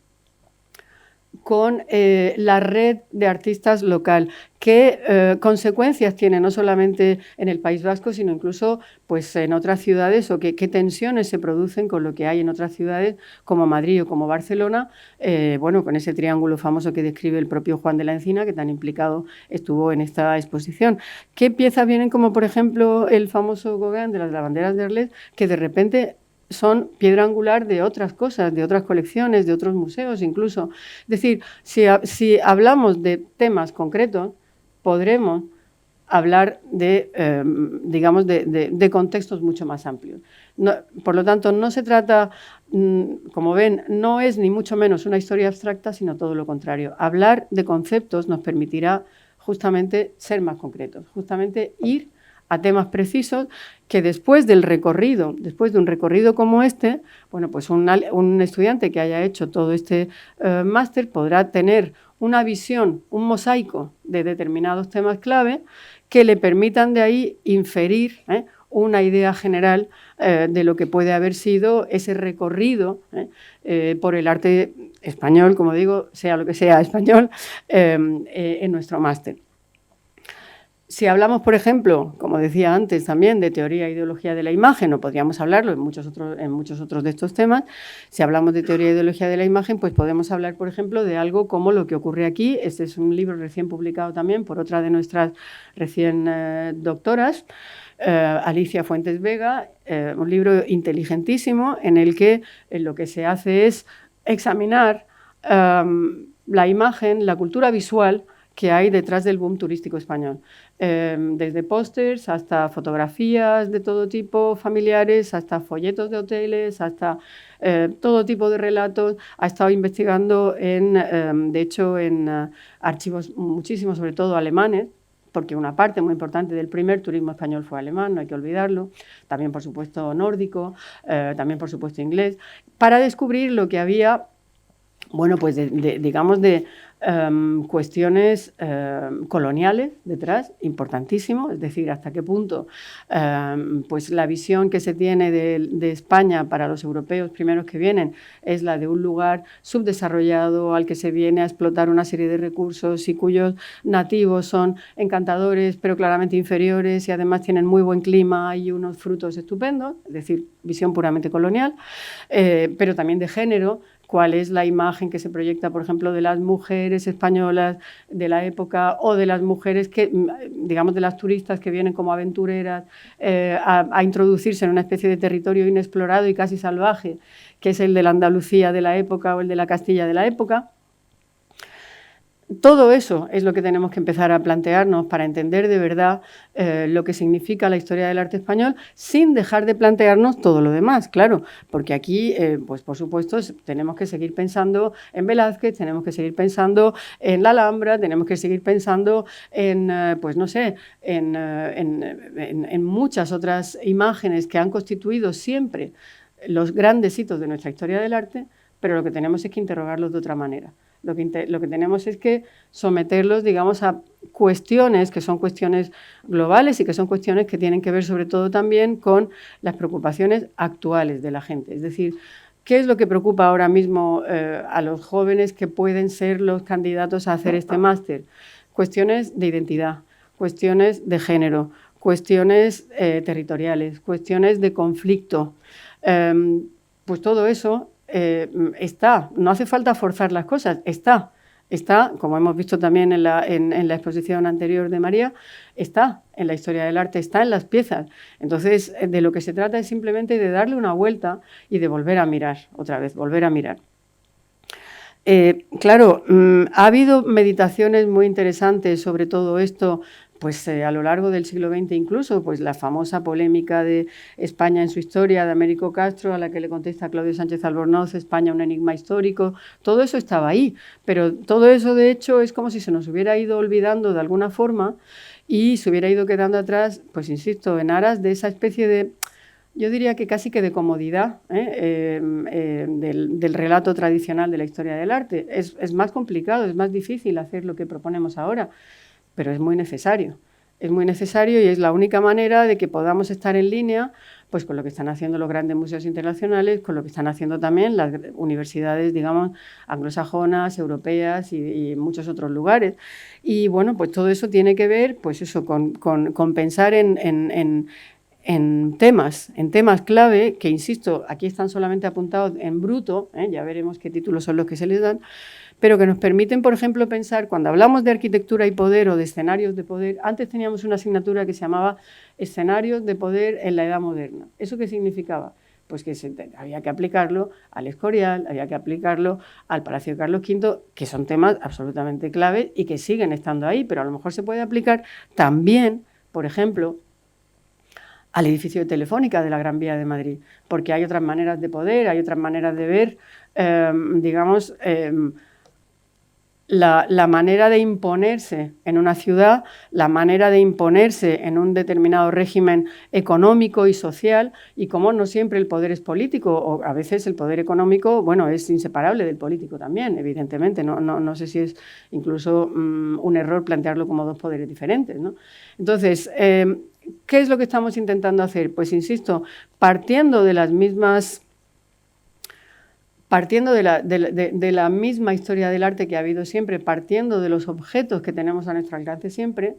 con la red de artistas local, qué consecuencias tiene no solamente en el País Vasco, sino incluso pues, en otras ciudades, o qué tensiones se producen con lo que hay en otras ciudades como Madrid o como Barcelona, bueno, con ese triángulo famoso que describe el propio Juan de la Encina, que tan implicado estuvo en esta exposición. ¿Qué piezas vienen como, por ejemplo, el famoso Gauguin de las lavanderas de Arles, que de repente son piedra angular de otras cosas, de otras colecciones, de otros museos incluso? Es decir, si hablamos de temas concretos, podremos hablar de, digamos, de contextos mucho más amplios. No, por lo tanto, no se trata, como ven, no es ni mucho menos una historia abstracta, sino todo lo contrario. Hablar de conceptos nos permitirá justamente ser más concretos, justamente ir a temas precisos que después de un recorrido como este, bueno, pues un estudiante que haya hecho todo este máster podrá tener una visión, un mosaico de determinados temas clave que le permitan de ahí inferir una idea general de lo que puede haber sido ese recorrido por el arte español, como digo, sea lo que sea español, en nuestro máster. Si hablamos, por ejemplo, como decía antes también, de teoría e ideología de la imagen, o podríamos hablarlo en muchos otros de estos temas, si hablamos de teoría e ideología de la imagen, pues podemos hablar, por ejemplo, de algo como lo que ocurre aquí. Este es un libro recién publicado también por otra de nuestras recién doctoras, Alicia Fuentes Vega, un libro inteligentísimo en el que lo que se hace es examinar la imagen, la cultura visual que hay detrás del boom turístico español. Desde pósters hasta fotografías de todo tipo, familiares, hasta folletos de hoteles, hasta todo tipo de relatos. Ha estado investigando, de hecho, en archivos muchísimos, sobre todo alemanes, porque una parte muy importante del primer turismo español fue alemán, no hay que olvidarlo, también por supuesto nórdico, también por supuesto inglés, para descubrir lo que había, bueno, pues digamos de cuestiones coloniales detrás, importantísimo, es decir, hasta qué punto pues la visión que se tiene de España para los europeos primeros que vienen es la de un lugar subdesarrollado al que se viene a explotar una serie de recursos y cuyos nativos son encantadores pero claramente inferiores y además tienen muy buen clima y unos frutos estupendos, es decir, visión puramente colonial, pero también de género. Cuál es la imagen que se proyecta, por ejemplo, de las mujeres españolas de la época o de las mujeres que, digamos, de las turistas que vienen como aventureras a introducirse en una especie de territorio inexplorado y casi salvaje, que es el de la Andalucía de la época o el de la Castilla de la época. Todo eso es lo que tenemos que empezar a plantearnos para entender de verdad lo que significa la historia del arte español, sin dejar de plantearnos todo lo demás, claro, porque aquí, pues por supuesto, tenemos que seguir pensando en Velázquez, tenemos que seguir pensando en la Alhambra, tenemos que seguir pensando en, pues no sé, en muchas otras imágenes que han constituido siempre los grandes hitos de nuestra historia del arte, pero lo que tenemos es que interrogarlos de otra manera. Lo que tenemos es que someterlos, digamos, a cuestiones que son cuestiones globales y que son cuestiones que tienen que ver sobre todo también con las preocupaciones actuales de la gente. Es decir, ¿qué es lo que preocupa ahora mismo a los jóvenes que pueden ser los candidatos a hacer este máster? Cuestiones de identidad, cuestiones de género, cuestiones territoriales, cuestiones de conflicto. Pues todo eso está, no hace falta forzar las cosas, está, como hemos visto también en la exposición anterior de María, está en la historia del arte, está en las piezas. Entonces, de lo que se trata es simplemente de darle una vuelta y de volver a mirar, otra vez, volver a mirar. Claro, ha habido meditaciones muy interesantes sobre todo esto, pues a lo largo del siglo XX incluso, pues la famosa polémica de España en su historia, de Américo Castro, a la que le contesta Claudio Sánchez Albornoz, España un enigma histórico, todo eso estaba ahí, pero todo eso de hecho es como si se nos hubiera ido olvidando de alguna forma y se hubiera ido quedando atrás, pues insisto, en aras de esa especie de, yo diría que casi que de comodidad del relato tradicional de la historia del arte. Es más complicado, es más difícil hacer lo que proponemos ahora, pero es muy necesario. Es muy necesario y es la única manera de que podamos estar en línea pues, con lo que están haciendo los grandes museos internacionales, con lo que están haciendo también las universidades, digamos, anglosajonas, europeas y muchos otros lugares. Y bueno, pues todo eso tiene que ver, pues eso, con pensar en temas clave, que insisto, aquí están solamente apuntados en bruto, ya veremos qué títulos son los que se les dan, pero que nos permiten, por ejemplo, pensar, cuando hablamos de arquitectura y poder o de escenarios de poder, antes teníamos una asignatura que se llamaba escenarios de poder en la Edad Moderna. ¿Eso qué significaba? Pues que había que aplicarlo al Escorial, había que aplicarlo al Palacio de Carlos V, que son temas absolutamente clave y que siguen estando ahí, pero a lo mejor se puede aplicar también, por ejemplo, al edificio de Telefónica de la Gran Vía de Madrid, porque hay otras maneras de poder, hay otras maneras de ver, digamos, la manera de imponerse en una ciudad, la manera de imponerse en un determinado régimen económico y social, y cómo no siempre el poder es político, o a veces el poder económico, bueno, es inseparable del político también, evidentemente. No sé si es incluso un error plantearlo como dos poderes diferentes, ¿no? Entonces, ¿qué es lo que estamos intentando hacer? Pues insisto, partiendo de las mismas... Partiendo de la misma historia del arte que ha habido siempre, partiendo de los objetos que tenemos a nuestro alcance siempre,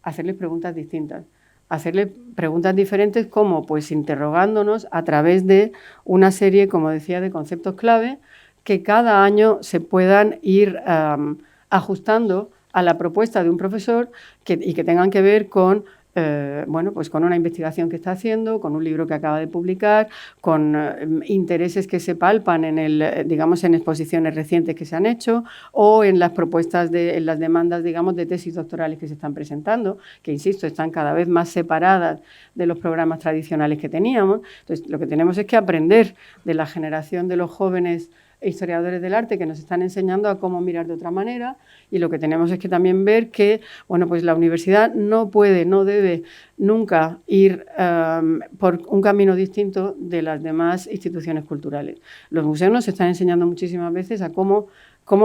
hacerles preguntas distintas. Hacerles preguntas diferentes como pues interrogándonos a través de una serie, como decía, de conceptos clave que cada año se puedan ir ajustando a la propuesta de un profesor y que tengan que ver con pues con una investigación que está haciendo, con un libro que acaba de publicar, con intereses que se palpan en exposiciones recientes que se han hecho o en las propuestas, en las demandas, digamos, de tesis doctorales que se están presentando, que, insisto, están cada vez más separadas de los programas tradicionales que teníamos. Entonces, lo que tenemos es que aprender de la generación de los jóvenes historiadores del arte que nos están enseñando a cómo mirar de otra manera, y lo que tenemos es que también ver que pues la universidad no debe nunca ir por un camino distinto de las demás instituciones culturales. Los museos nos están enseñando muchísimas veces a cómo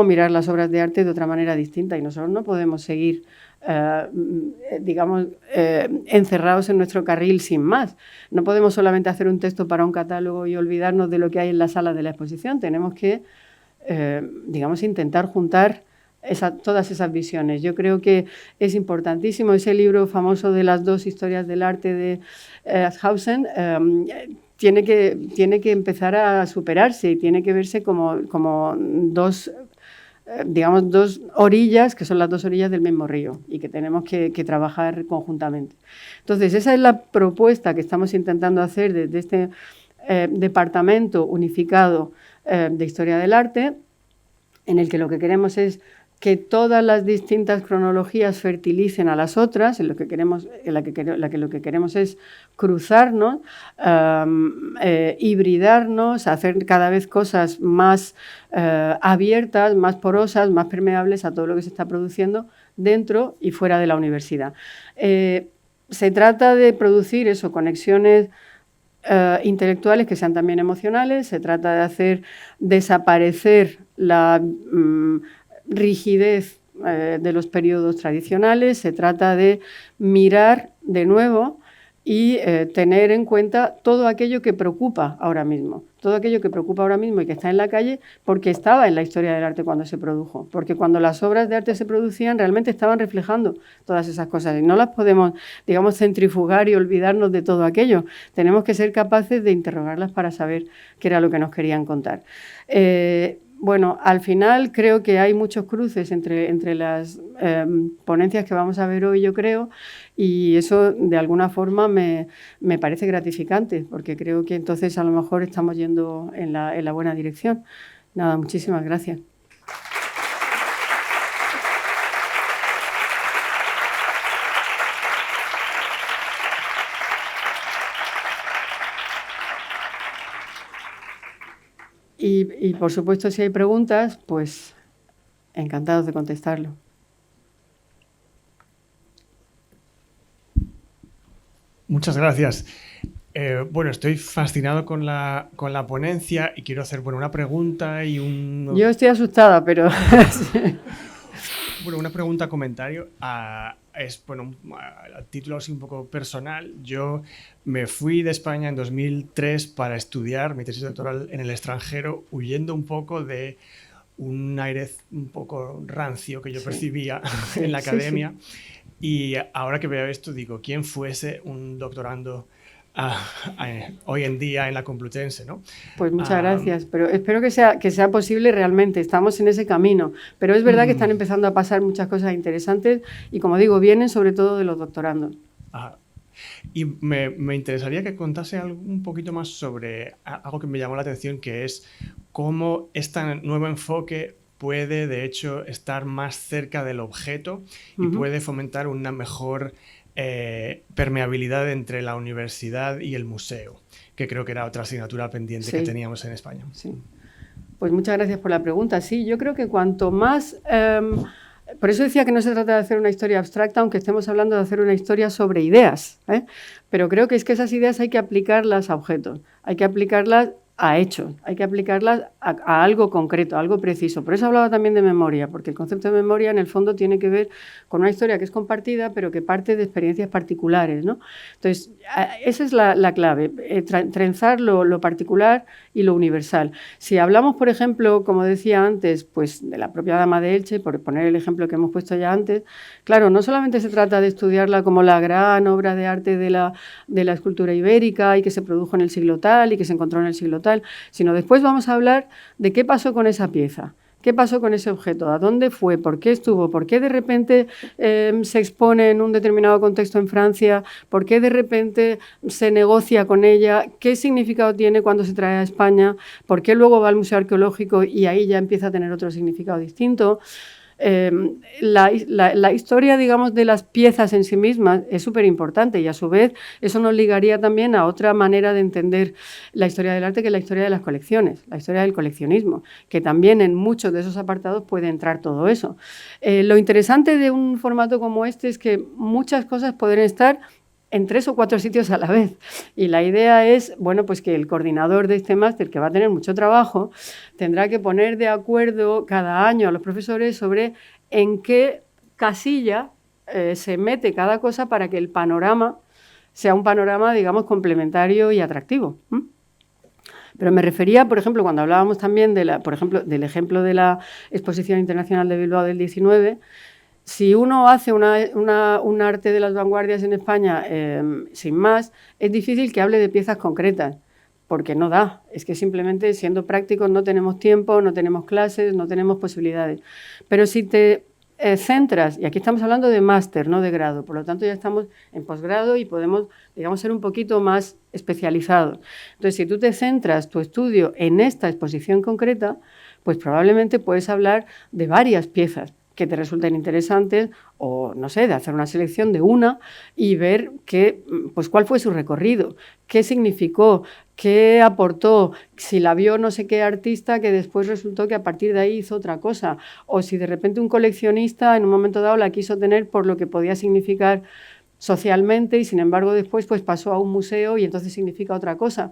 mirar las obras de arte de otra manera distinta, y nosotros no podemos seguir encerrados en nuestro carril sin más. No podemos solamente hacer un texto para un catálogo y olvidarnos de lo que hay en la sala de la exposición. Tenemos que, intentar juntar todas esas visiones. Yo creo que es importantísimo ese libro famoso de las 2 historias del arte de Ashausen. Tiene que empezar a superarse y tiene que verse como dos orillas, que son las 2 orillas del mismo río y que tenemos que trabajar conjuntamente. Entonces, esa es la propuesta que estamos intentando hacer desde este departamento unificado de Historia del Arte, en el que lo que queremos es que todas las distintas cronologías fertilicen a las otras, lo que queremos es cruzarnos, hibridarnos, hacer cada vez cosas más abiertas, más porosas, más permeables a todo lo que se está produciendo dentro y fuera de la universidad. Se trata de producir conexiones intelectuales que sean también emocionales, se trata de hacer desaparecer la rigidez de los periodos tradicionales, se trata de mirar de nuevo y tener en cuenta todo aquello que preocupa ahora mismo, y que está en la calle porque estaba en la historia del arte cuando se produjo, porque cuando las obras de arte se producían realmente estaban reflejando todas esas cosas y no las podemos, centrifugar y olvidarnos de todo aquello. Tenemos que ser capaces de interrogarlas para saber qué era lo que nos querían contar. Al final creo que hay muchos cruces entre las ponencias que vamos a ver hoy, yo creo, y eso de alguna forma me parece gratificante, porque creo que entonces a lo mejor estamos yendo en la buena dirección. Nada, muchísimas gracias. Y por supuesto, si hay preguntas, pues encantados de contestarlo. Muchas gracias. Estoy fascinado con la ponencia y quiero hacer una pregunta y un... Yo estoy asustada, pero... una pregunta, comentario. A título así un poco personal. Yo me fui de España en 2003 para estudiar mi tesis doctoral en el extranjero, huyendo un poco de un aire un poco rancio que yo percibía en la academia. Y ahora que veo esto, digo, ¿quién fuese un doctorando hoy en día en la Complutense, ¿no? Pues muchas gracias, pero espero que sea posible realmente. Estamos en ese camino, pero es verdad que están empezando a pasar muchas cosas interesantes y, como digo, vienen sobre todo de los doctorandos. Y me interesaría que contase un poquito más sobre algo que me llamó la atención, que es cómo este nuevo enfoque puede, de hecho, estar más cerca del objeto y puede fomentar una mejor permeabilidad entre la universidad y el museo, que creo que era otra asignatura pendiente que teníamos en España. Sí. Pues muchas gracias por la pregunta. Sí, yo creo que cuanto más... por eso decía que no se trata de hacer una historia abstracta, aunque estemos hablando de hacer una historia sobre ideas, pero creo que esas ideas hay que aplicarlas a objetos, hay que aplicarlas a hechos, hay que aplicarlas a algo concreto, a algo preciso. Por eso hablaba también de memoria, porque el concepto de memoria en el fondo tiene que ver con una historia que es compartida, pero que parte de experiencias particulares, ¿no? Entonces, esa es la clave, trenzar lo particular y lo universal. Si hablamos, por ejemplo, como decía antes, pues de la propia Dama de Elche, por poner el ejemplo que hemos puesto ya antes, claro, no solamente se trata de estudiarla como la gran obra de arte de la escultura ibérica y que se produjo en el siglo tal y que se encontró en el siglo tal, sino después vamos a hablar de qué pasó con esa pieza. ¿Qué pasó con ese objeto? ¿A dónde fue? ¿Por qué estuvo? ¿Por qué de repente se expone en un determinado contexto en Francia? ¿Por qué de repente se negocia con ella? ¿Qué significado tiene cuando se trae a España? ¿Por qué luego va al Museo Arqueológico y ahí ya empieza a tener otro significado distinto? La historia, digamos, de las piezas en sí mismas es súper importante y a su vez eso nos ligaría también a otra manera de entender la historia del arte, que es la historia de las colecciones, la historia del coleccionismo, que también en muchos de esos apartados puede entrar todo eso. Lo interesante de un formato como este es que muchas cosas pueden estar en 3 o 4 sitios a la vez. Y la idea es, bueno, pues que el coordinador de este máster, que va a tener mucho trabajo, tendrá que poner de acuerdo cada año a los profesores sobre en qué casilla se mete cada cosa para que el panorama sea un panorama, digamos, complementario y atractivo. Pero me refería, por ejemplo, cuando hablábamos también por ejemplo, del ejemplo de la Exposición Internacional de Bilbao del 19, si uno hace un arte de las vanguardias en España sin más, es difícil que hable de piezas concretas, porque no da. Es que simplemente, siendo prácticos, no tenemos tiempo, no tenemos clases, no tenemos posibilidades. Pero si te centras, y aquí estamos hablando de máster, no de grado, por lo tanto ya estamos en posgrado y podemos, digamos, ser un poquito más especializados. Entonces, si tú te centras tu estudio en esta exposición concreta, pues probablemente puedes hablar de varias piezas que te resulten interesantes o, no sé, de hacer una selección de una y ver pues cuál fue su recorrido, qué significó, qué aportó, si la vio no sé qué artista que después resultó que a partir de ahí hizo otra cosa, o si de repente un coleccionista en un momento dado la quiso tener por lo que podía significar socialmente y sin embargo después pues pasó a un museo y entonces significa otra cosa.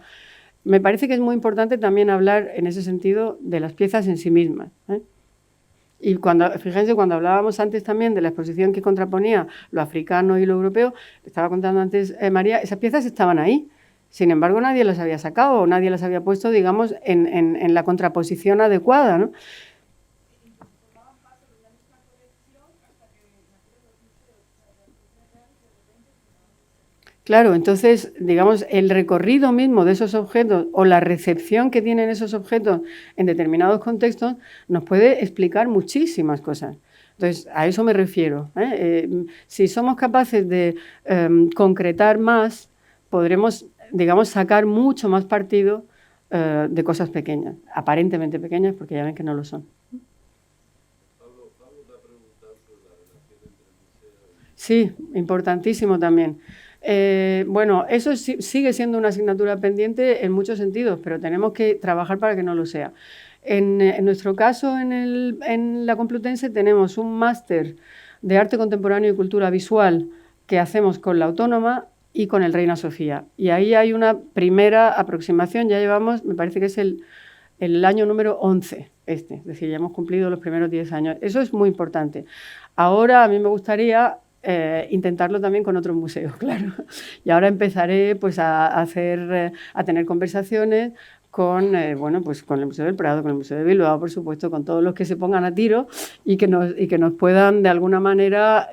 Me parece que es muy importante también hablar en ese sentido de las piezas en sí mismas, ¿eh? Y fíjense, cuando hablábamos antes también de la exposición que contraponía lo africano y lo europeo, estaba contando antes María, esas piezas estaban ahí. Sin embargo, nadie las había sacado o nadie las había puesto, digamos, en la contraposición adecuada, ¿no? Claro, entonces, digamos, el recorrido mismo de esos objetos o la recepción que tienen esos objetos en determinados contextos nos puede explicar muchísimas cosas. Entonces, a eso me refiero, ¿eh? Si somos capaces de concretar más, podremos, digamos, sacar mucho más partido de cosas pequeñas, aparentemente pequeñas, porque ya ven que no lo son. Sí, importantísimo también. Bueno, eso sigue siendo una asignatura pendiente en muchos sentidos, pero tenemos que trabajar para que no lo sea. En nuestro caso, en la Complutense, tenemos un máster de Arte Contemporáneo y Cultura Visual que hacemos con la Autónoma y con el Reina Sofía. Y ahí hay una primera aproximación, ya llevamos, me parece que es el año número 11, es decir, ya hemos cumplido los primeros 10 años. Eso es muy importante. Ahora a mí me gustaría intentarlo también con otros museos, claro. Y ahora empezaré pues, a tener conversaciones con, bueno, pues, con el Museo del Prado, con el Museo de Bilbao, por supuesto, con todos los que se pongan a tiro y que nos puedan de alguna manera,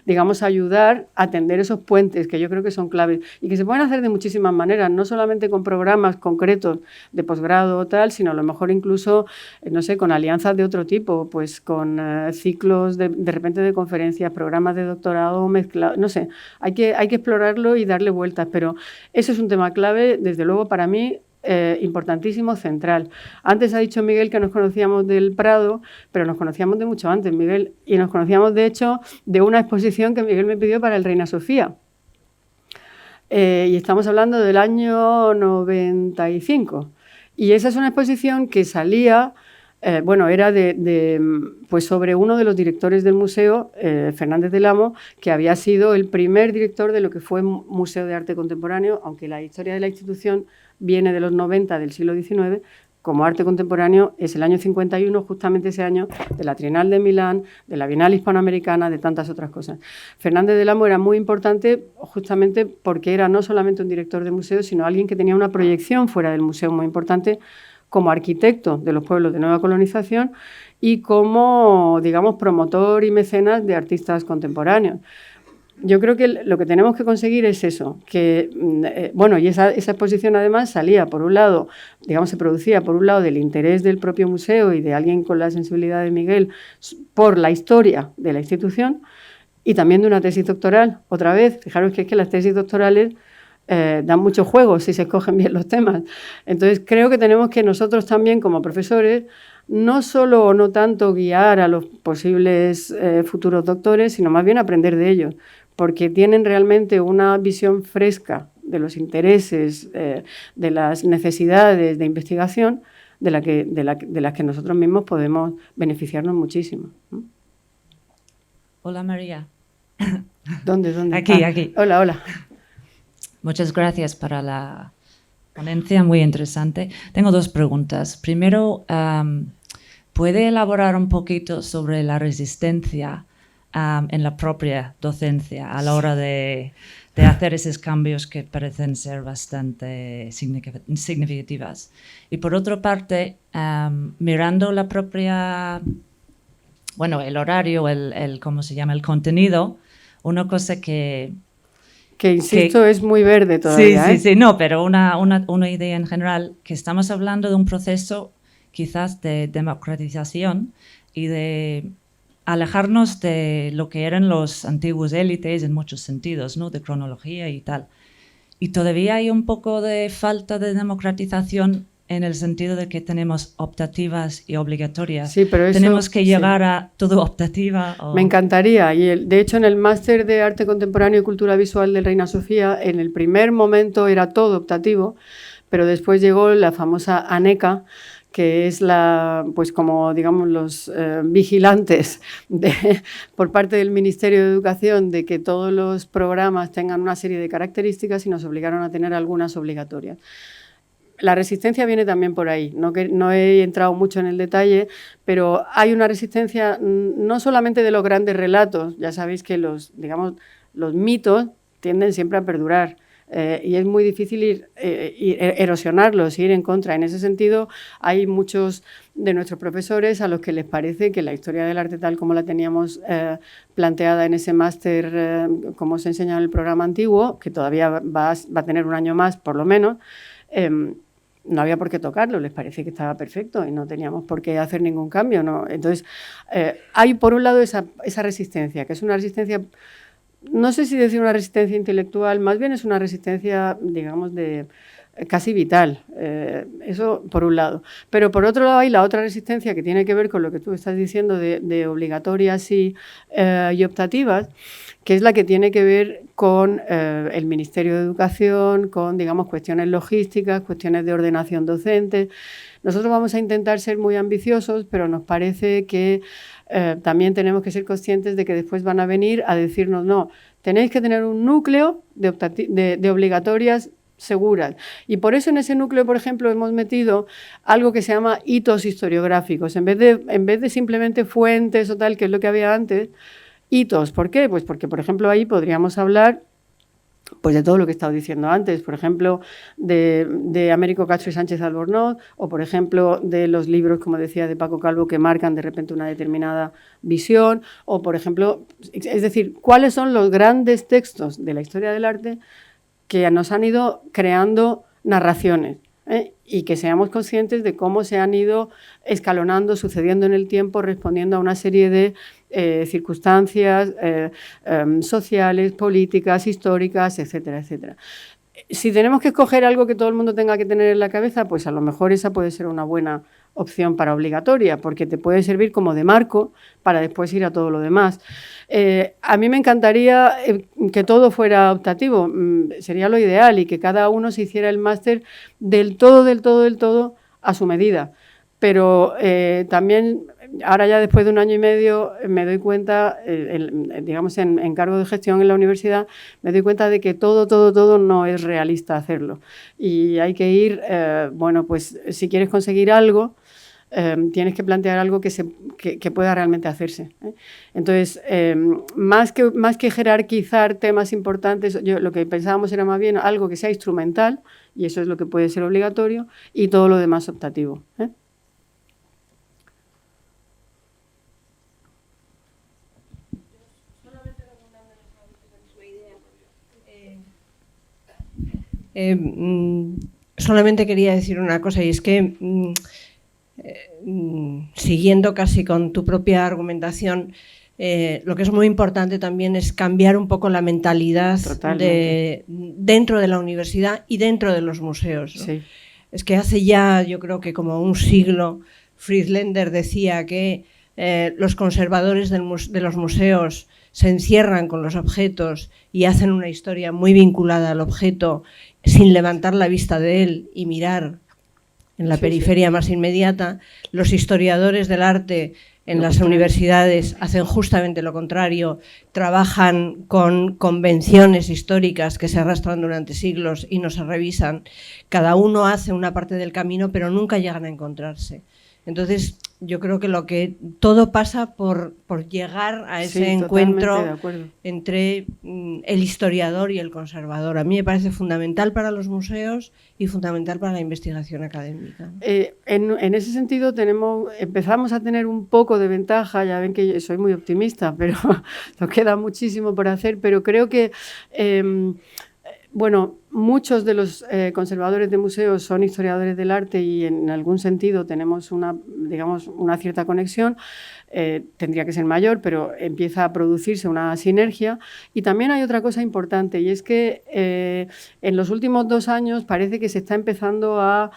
digamos, ayudar a tender esos puentes que yo creo que son claves y que se pueden hacer de muchísimas maneras, no solamente con programas concretos de posgrado o tal, sino a lo mejor incluso, no sé, con alianzas de otro tipo, pues con ciclos de repente de conferencias, programas de doctorado mezclados, no sé, hay que explorarlo y darle vueltas, pero eso es un tema clave, desde luego para mí, importantísimo, central. Antes ha dicho Miguel que nos conocíamos del Prado, pero nos conocíamos de mucho antes, Miguel, y nos conocíamos de hecho de una exposición que Miguel me pidió para el Reina Sofía. Y estamos hablando del año 95. Y esa es una exposición que salía, bueno, era pues sobre uno de los directores del museo, Fernández del Amo, que había sido el primer director de lo que fue Museo de Arte Contemporáneo, aunque la historia de la institución viene de los 90 del siglo XIX, como arte contemporáneo es el año 51, justamente ese año de la Trienal de Milán, de la Bienal Hispanoamericana, de tantas otras cosas. Fernández del Amo era muy importante justamente porque era no solamente un director de museo, sino alguien que tenía una proyección fuera del museo muy importante como arquitecto de los pueblos de nueva colonización y como, digamos, promotor y mecenas de artistas contemporáneos. Yo creo que lo que tenemos que conseguir es eso, que, y esa exposición además salía, por un lado, digamos, se producía por un lado del interés del propio museo y de alguien con la sensibilidad de Miguel por la historia de la institución y también de una tesis doctoral. Otra vez, fijaros que es que las tesis doctorales dan mucho juego si se escogen bien los temas. Entonces, creo que tenemos que nosotros también, como profesores, no solo o no tanto guiar a los posibles futuros doctores, sino más bien aprender de ellos, porque tienen realmente una visión fresca de los intereses, de las necesidades de investigación de las que nosotros mismos podemos beneficiarnos muchísimo. Hola, María. ¿Dónde? Aquí. Hola. Muchas gracias para la ponencia, muy interesante. Tengo dos preguntas. Primero, ¿puede elaborar un poquito sobre la resistencia en la propia docencia a la hora de hacer esos cambios que parecen ser bastante significativas? Y por otra parte, mirando la propia, el horario, ¿cómo se llama? El contenido, una cosa que insisto, es muy verde todavía. Sí, no, pero una idea en general, que estamos hablando de un proceso quizás de democratización y de alejarnos de lo que eran los antiguos élites en muchos sentidos, ¿no? De cronología y tal. Y todavía hay un poco de falta de democratización en el sentido de que tenemos optativas y obligatorias. Sí, pero eso, tenemos que llegar a todo optativa. Me encantaría. Y de hecho, en el máster de Arte Contemporáneo y Cultura Visual del Reina Sofía, en el primer momento era todo optativo, pero después llegó la famosa ANECA, que es como digamos los vigilantes por parte del Ministerio de Educación de que todos los programas tengan una serie de características y nos obligaron a tener algunas obligatorias. La resistencia viene también por ahí, no he entrado mucho en el detalle, pero hay una resistencia no solamente de los grandes relatos, ya sabéis que los mitos tienden siempre a perdurar. Y es muy difícil erosionarlos, ir en contra. En ese sentido, hay muchos de nuestros profesores a los que les parece que la historia del arte tal como la teníamos planteada en ese máster, como se enseña en el programa antiguo, que todavía va a tener un año más por lo menos, no había por qué tocarlo, les parecía que estaba perfecto y no teníamos por qué hacer ningún cambio, ¿no? Entonces, hay por un lado esa resistencia, que es una resistencia... No sé si decir una resistencia intelectual, más bien es una resistencia, digamos, casi vital. Eso por un lado. Pero por otro lado hay la otra resistencia que tiene que ver con lo que tú estás diciendo de obligatorias y optativas, que es la que tiene que ver con el Ministerio de Educación, con, digamos, cuestiones logísticas, cuestiones de ordenación docente. Nosotros vamos a intentar ser muy ambiciosos, pero nos parece que también tenemos que ser conscientes de que después van a venir a decirnos, no, tenéis que tener un núcleo de obligatorias seguras. Y por eso en ese núcleo, por ejemplo, hemos metido algo que se llama hitos historiográficos. En vez de simplemente fuentes o tal, que es lo que había antes, hitos. ¿Por qué? Pues porque, por ejemplo, ahí podríamos hablar pues de todo lo que he estado diciendo antes, por ejemplo, de Américo Castro y Sánchez Albornoz, o por ejemplo, de los libros, como decía, de Paco Calvo, que marcan de repente una determinada visión, o por ejemplo, es decir, cuáles son los grandes textos de la historia del arte que nos han ido creando narraciones, y que seamos conscientes de cómo se han ido escalonando, sucediendo en el tiempo, respondiendo a una serie de circunstancias sociales, políticas, históricas, etcétera, etcétera. Si tenemos que escoger algo que todo el mundo tenga que tener en la cabeza, pues a lo mejor esa puede ser una buena opción para obligatoria, porque te puede servir como de marco para después ir a todo lo demás. A mí me encantaría que todo fuera optativo, sería lo ideal, y que cada uno se hiciera el máster del todo a su medida. Pero también ahora ya después de 1 año y medio me doy cuenta, digamos en cargo de gestión en la universidad, me doy cuenta de que todo no es realista hacerlo. Y hay que ir, bueno, pues si quieres conseguir algo, tienes que plantear algo que pueda realmente hacerse, ¿eh? Entonces, más que jerarquizar temas importantes, lo que pensábamos era más bien algo que sea instrumental, y eso es lo que puede ser obligatorio, y todo lo demás optativo, ¿eh? Solamente quería decir una cosa, y es que siguiendo casi con tu propia argumentación, lo que es muy importante también es cambiar un poco la mentalidad dentro de la universidad y dentro de los museos, ¿no? Sí. Es que hace ya, yo creo que como un siglo, Friedländer decía que los conservadores de los museos se encierran con los objetos y hacen una historia muy vinculada al objeto sin levantar la vista de él y mirar en la periferia más inmediata. Los historiadores del arte en las universidades hacen justamente lo contrario, trabajan con convenciones históricas que se arrastran durante siglos y no se revisan. Cada uno hace una parte del camino, pero nunca llegan a encontrarse. Entonces, yo creo que todo pasa por llegar a ese encuentro entre el historiador y el conservador. A mí me parece fundamental para los museos y fundamental para la investigación académica. En ese sentido empezamos a tener un poco de ventaja. Ya ven que soy muy optimista, pero nos queda muchísimo por hacer, pero creo que bueno, muchos de los conservadores de museos son historiadores del arte y en algún sentido tenemos una cierta conexión. Tendría que ser mayor, pero empieza a producirse una sinergia. Y también hay otra cosa importante, y es que en los últimos 2 años parece que se está empezando a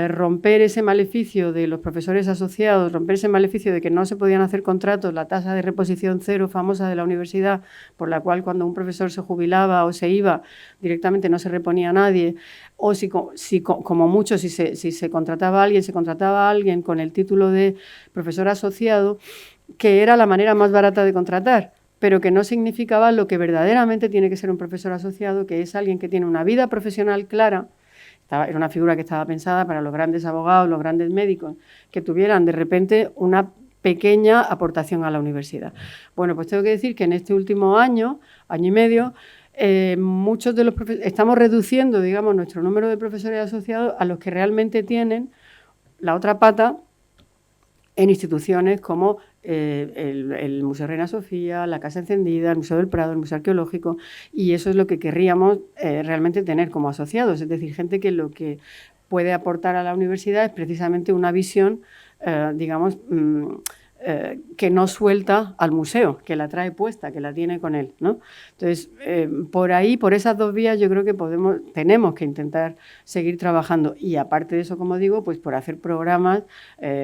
romper ese maleficio de los profesores asociados, romper ese maleficio de que no se podían hacer contratos, la tasa de reposición cero famosa de la universidad, por la cual cuando un profesor se jubilaba o se iba, directamente no se reponía a nadie, o como mucho, si se contrataba a alguien con el título de profesor asociado, que era la manera más barata de contratar, pero que no significaba lo que verdaderamente tiene que ser un profesor asociado, que es alguien que tiene una vida profesional clara. Era una figura que estaba pensada para los grandes abogados, los grandes médicos, que tuvieran de repente una pequeña aportación a la universidad. Bueno, pues tengo que decir que en este último año y medio, muchos de los estamos reduciendo, digamos, nuestro número de profesores asociados a los que realmente tienen la otra pata en instituciones como el Museo Reina Sofía, la Casa Encendida, el Museo del Prado, el Museo Arqueológico, y eso es lo que querríamos realmente tener como asociados, es decir, gente que lo que puede aportar a la universidad es precisamente una visión, digamos, que no suelta al museo, que la trae puesta, que la tiene con él, ¿no? Entonces, por ahí, por esas 2 vías, yo creo que tenemos que intentar seguir trabajando. Y aparte de eso, como digo, pues por hacer programas,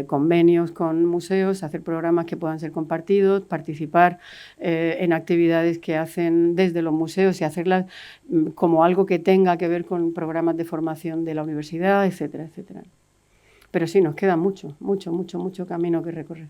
convenios con museos, hacer programas que puedan ser compartidos, participar en actividades que hacen desde los museos y hacerlas como algo que tenga que ver con programas de formación de la universidad, etcétera, etcétera. Pero sí, nos queda mucho camino que recorrer.